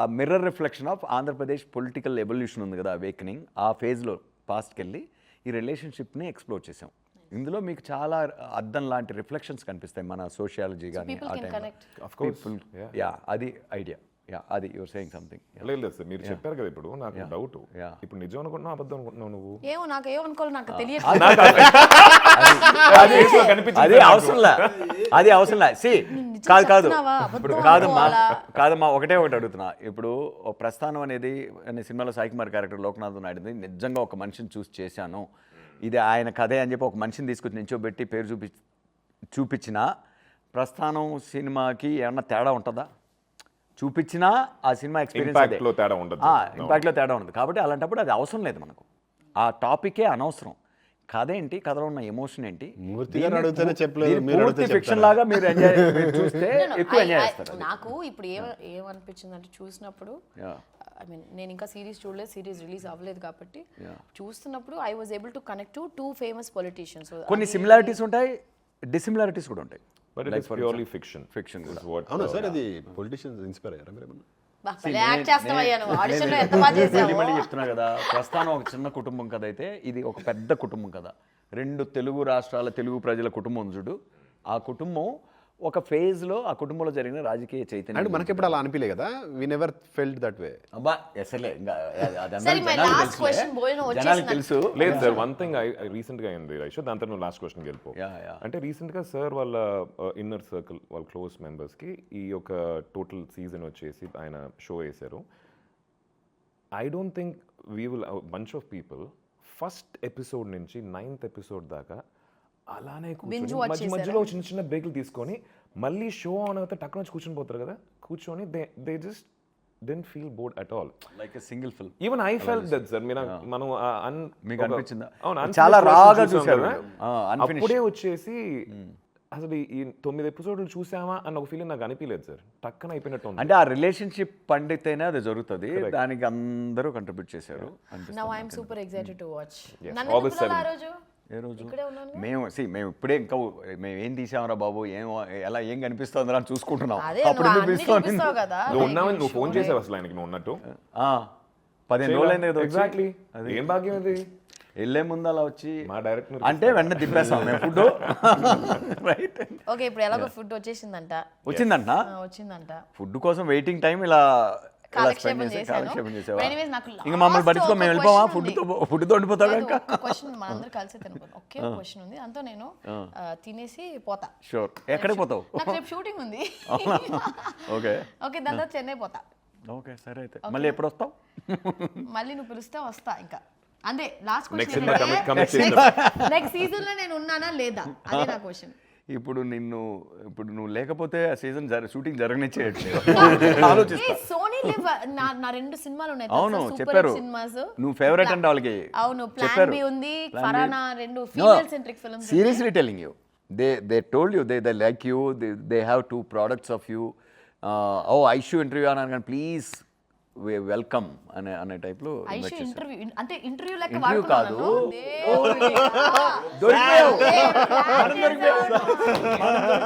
ఆ mirror reflection of Andhra Pradesh political evolution ఉంది కదా, అవేకనింగ్, ఆ ఫేజ్లో పాస్ట్కి వెళ్ళి ఈ రిలేషన్షిప్ని ఎక్స్ప్లోర్ చేసాం. ఇందులో మీకు చాలా అద్దం లాంటి రిఫ్లెక్షన్స్ కనిపిస్తాయి మన సోషియాలజీ కానీ ఆ టైంలో. అది ఐడియా. అది యువర్ సేయింగ్ సంథింగ్. లేదు సార్, మీరు చెప్పారు కదా. ఇప్పుడు నాకు డౌట్, ఇప్పుడు నిజం అనుకుంటున్నావు అబద్ధం అనుకుంటున్నావు నువ్వు? ఏమో నాకు ఏమనుకోవాలి నాకు తెలియదు. అది అవసరంలా. కాదమ్మా ఒకటే అడుగుతున్నా. ఇప్పుడు ప్రస్థానం అనేది సినిమాలో సాయి కుమార్ క్యారెక్టర్ లోకనాథ్ నాయుడు నిజంగా ఒక మనిషిని చూసి చేశాను, ఇది ఆయన కథే అని చెప్పి ఒక మనిషిని తీసుకొచ్చి నించోబెట్టి పేరు చూపించిన ప్రస్థానం సినిమాకి ఏమన్నా తేడా ఉంటుందా? చూపించినా ఆ సినిమా ఎక్స్పీరియన్స్ ఇంపాక్ట్లో తేడా ఉండదు. కాబట్టి అలాంటప్పుడు అది అవసరం లేదు మనకు. ఆ టాపికే అనవసరం. కథ ఏంటి, కథలో ఉన్న ఎమోషన్ ఏంటి, ఫిక్షన్ లాగా మీరు చూస్తే ఎక్కువ ఎంజాయ్ చేస్తారు. నాకు ఇప్పుడు ఏమనిపించింది అంటే చూసినప్పుడు, ఐ మీన్ నేను ఇంకా సిరీస్ చూడలేదు, సిరీస్ రిలీజ్ అవ్వలేదు కాబట్టి చూస్తున్నప్పుడు I was able to connect to two famous politicians. కొన్ని సిమిలారిటీస్ ఉంటాయి, డిసిమిలారిటీస్ కూడా ఉంటాయి. But it is purely fiction. Fiction is what. అవునా సార్, అది పొలిటిషియన్స్ ఇన్స్పైర్ అయ్యారా మీరు ఏమన్నా? మళ్ళీ చెప్తున్నా కదా, ప్రస్థానం ఒక చిన్న కుటుంబం కథ అయితే ఇది ఒక పెద్ద కుటుంబం కదా. 2 తెలుగు రాష్ట్రాల తెలుగు ప్రజల కుటుంబం చూడు, ఆ కుటుంబం ఒక ఫేజ్లో ఆ కుటుంబంలో జరిగిన రాజకీయ చైతన్యం. అంటే మనకి ఎప్పుడు అలా అనిపించలే కదా, we never felt that way. అబ్బా అసలే ఇంకా సరే, my last question భోజనం జనాలకు వచ్చేసింది. తెలుసు. లేదు సార్, వన్ థింగ్ రీసెంట్గా అయింది రైషో, దాంతో నువ్వు లాస్ట్ క్వశ్చన్ వెళ్ళిపో. Yeah. అంటే రీసెంట్గా సార్ వాళ్ళ ఇన్నర్ సర్కిల్, వాళ్ళ క్లోజ్ మెంబర్స్కి ఈ యొక్క టోటల్ సీజన్ వచ్చేసి ఆయన షో వేశారు. I don't think we will bunch of people first episode నుంచి 9th ఎపిసోడ్ దాకా అలానే Binge కూర్చొని watch మధ్యలో చిన్న చిన్న బ్రేక్లు తీసుకొని మళ్ళీ షో ఆన్ అవుతే టక్కున వచ్చి కూర్చొని పోతారు కదా, కూర్చొని they just didn't feel bored at all. Like a single film. Even I felt that sir. మనం మీకు అనిపించిందా? అవును, చాలా రాగా చూసారు. అప్పుడే వచ్చేసి అసలు ఈ 9 ఎపిసోడ్లు చూసామా అన్న ఒక ఫీలింగ్ నాకు అనిపించలేదు సార్. టక్కన అయిపోయినట్టు ఉంది. అంటే ఆ రిలేషన్షిప్ పండితేనే అది జరుగుతుంది, దానికి అందరూ కంట్రిబ్యూట్ చేశారు. Now I am super excited to watch. Yes, నన్ను August ఎందుకు పిలవలా ఆ 7th. రోజు? ఏ రోజు? ఇక్కడే ఉన్నాను. మేము ఇప్పుడే ఇంకా మేము ఏం తీసామరా బాబు, ఏం కనిపిస్తుంది అని చూసుకుంటున్నాం. అదే అప్పుడు నువ్వు నువ్వు అన్ని పిలుస్తావు చూపిస్తావు కదా. నువ్వు ఉన్నావని నువ్వు ఫోన్ చేసావు అసలు ఆయనకి, నువ్వు ఉన్నట్టు 15 రోజులైంది కదా వచ్చి. ఎగ్జాక్ట్లీ. ఏం భాగ్యం అది వెళ్ళే ముందు అలా వచ్చి మా డైరెక్టర్ అంటే వెంటనే దింపేస్తాం మేము ఫుడ్. రైట్, ఓకే, ఇప్పుడు ఎలాగో ఫుడ్ వచ్చేసిందంట. వచ్చిందంట. వచ్చిందంట. ఫుడ్ కోసం వెయిటింగ్ టైం ఇలా కాలక్షేపం చేశాను. కాలక్షేపం చేసేవా? Anyways, నాకు ఇంకా మమ్మల్ని last పట్టించుకో, ఒక మేము వెళ్ళిపోవా? question ఉంది. ఫుడ్తో ఉండిపోతాడు లేదు, ఇంకా. ఒక క్వశ్చన్ మనందరూ కలిసి తినుకోను. ఒకే క్వశ్చన్ ఉంది, అంతా నేను తినేసి పోతా. షూర్. ఎక్కడికి పోతావు? నాకు రేపు షూటింగ్ ఉంది. ఓకే ఓకే, దాని తర్వాత చెన్నై పోతా. ఓకే సరే అయితే మళ్ళీ ఎప్పుడు వస్తావు? మళ్ళీ నువ్వు పిలిస్తే వస్తా. ఇంకా అంతే. లాస్ట్ నెక్స్ట్ క్వశ్చన్, కమిట్ చేస్తా. నెక్స్ట్ సీజన్ లో నేను ఉన్నానా లేదా, అదే నా క్వశ్చన్. ఇప్పుడు నువ్వు లేకపోతే ఆ సీజన్ షూటింగ్ జరగనిచ్చేయట్లేదు. ఆలోచిస్తా. సోనీ లివ్ నా 2 సినిమాలు ఉన్నాయి. అవును సూపర్ చెప్పారు, సినిమాస్. నువ్వు ఫేవరెట్ అంటే వాళ్ళకి. అవును, ప్లాన్ బి ఉంది, ఫరానా, 2 No, female centric films. seriously telling you, they told you they like you, they have 2 products of you. Oh, Aishu interview అన్నాను, ప్లీజ్ వెల్కమ్ అనే టైప్ లో ఐషు ఇంటర్వ్యూ అంటే ఇంటర్వ్యూ లెక్క ఇంటర్వ్యూ కాదు. వాడుతున్నాను. దేవుడి. దొరికావు.